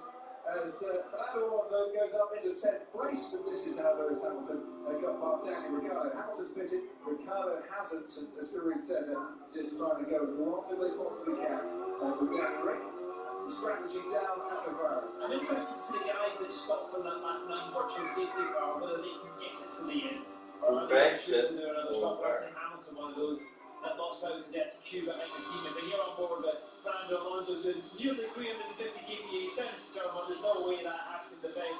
As Fernando Alonso goes up into 10th place, but this is how Lewis Hamilton got past Daniel Ricciardo. Hamilton's pitted, Ricciardo hasn't, and as Karun said, they're just trying to go as long as they possibly can with Daniel Rick. It's the strategy down at the ground. I'm interested to see the guys that stopped on that lap 9 virtual safety car, whether they can get it to the end. Or are they choose to do another stop? Perhaps Hamilton, one of those that lost out because they had to queue behind his team. But here on board with Fernando Alonso's nearly 350 kph down to turn 1. There's no way that has to defend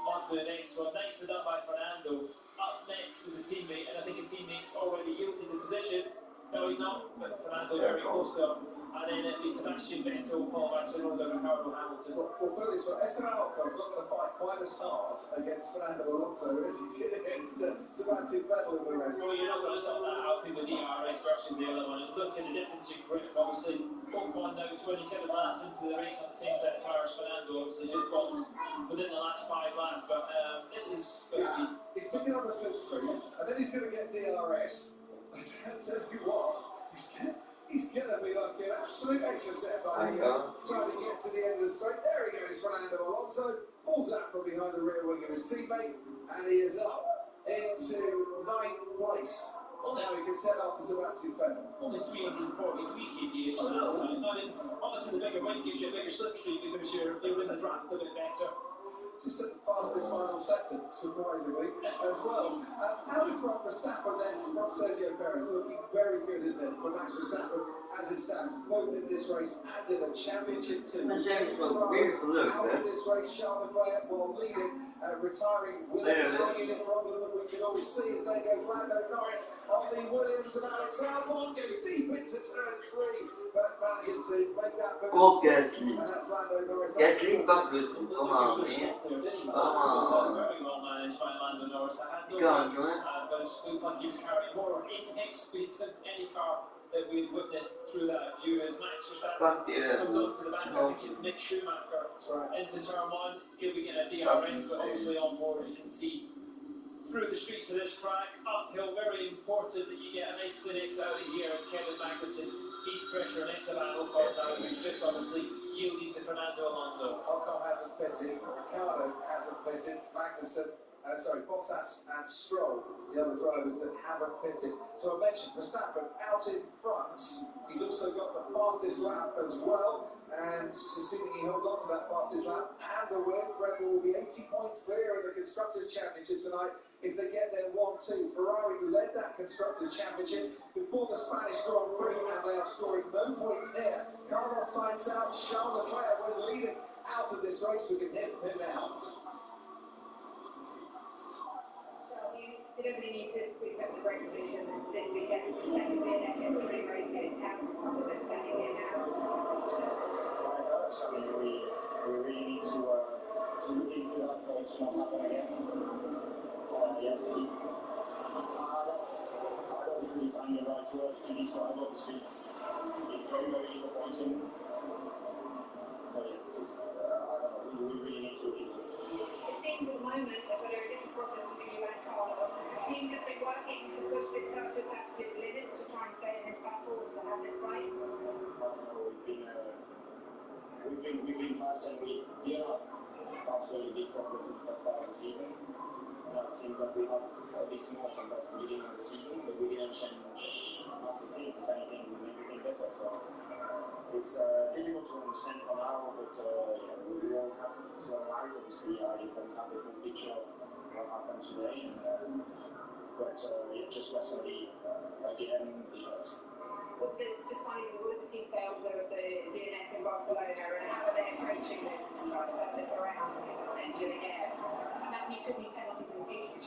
onto the next one. Nicely done by Fernando. Up next is his teammate, and I think his teammate's already yielded the position. No, he's not, but Fernando very close to him. And then it'll be Sebastian Vettel followed by Tsunoda, Ricardo, Hamilton. Well, put it this way, Esteban Ocon's not going to fight quite as hard against Fernando Alonso as he did against Sebastian Vettel in the race. So you're not going to stop that Alpine with DRS versus the other one. And look at the difference in grip. Obviously, Ocon now 27 laps into the race on the same set of tyres. Fernando obviously just bombed within the last 5 laps. But this is going to be... He's picking up a slipstream, and then he's going to get DRS. I tell you what, he's going to be like an absolute exocet by the time he gets to the end of the straight. There he goes, Fernando Alonso. Pulls out from behind the rear wing of his teammate, and he is up into 9th place. Now he can set up to Sebastian Vettel. Only 343 kph at that time. I mean, obviously the bigger wing gives you a bigger slipstream because you're in the draft a bit better. just at the fastest final sector, surprisingly, as well. How did Verstappen then from Sergio Perez? Looking very good, isn't it, for Max Verstappen as it stands, both in this race and in the championship too. Mercedes got beautiful look, out of this race, Charles Leclerc while leading, retiring with a power unit problem that we can all see as there goes Lando Norris on the Williams and Alex Albon goes deep into turn 3, but manages to make that move. Go Gasly. And that's Lando Norris. Gasly, pas plus. Come on, man. Very well managed by Lando Norris. I had no Can't doubts, join. but it just looked like he was carrying more in speed than any car that we've witnessed through that view as Max Verstappen comes onto the back. I think it's Mick Schumacher into turn 1. He'll be getting a DRS, but obviously on board you can see through the streets of this track, uphill, very important that you get a nice clinics out of here as Kevin Magnussen, he's pressure next to Van Ocon now, who's just obviously yielding to Fernando Alonso. Ocon hasn't fitted, Ricardo hasn't fitted, Bottas and Stroll, the other drivers that haven't fitted. So I mentioned Verstappen out in front. He's also got the fastest lap as well, and assuming he holds on to that fastest lap and the win, Red Bull will be 80 points clear in the Constructors' Championship tonight if they get their 1-2. Ferrari led that Constructors' Championship before the Spanish Grand Prix, and they are scoring no points here. Carlos Sainz out, Charles Leclerc when leading out of this race. We can hit him now. Did everything you could to put yourself in a great position this weekend? Just second DNF in 3 races. How tough is it standing here now? I mean, we really need to look into that for it to not happen again. I don't really find the right words to describe. Obviously, it's very, very disappointing. But yeah, it's, I don't know, we really need to look into it. It seems at the moment as though there are different problems for you and Carlos. Has the team just been working to push this car to its absolute limits to try and stay in this battle and to have this fight? I don't know, we've been fast and we did not pass a really big problem in the first part of the season. Now it seems that we had a bit more compared to the beginning of the season, but we didn't change massive things. If anything, we made everything better. So it's difficult to understand for now, but yeah, we all have to analyze. Obviously, you don't have the full picture of what happened today, but yeah, just personally, again, because. Just finally, what did the team say after the DNF in Barcelona, and how are they approaching this to try to turn this around because it's an engine again? And that could be penalties in the future.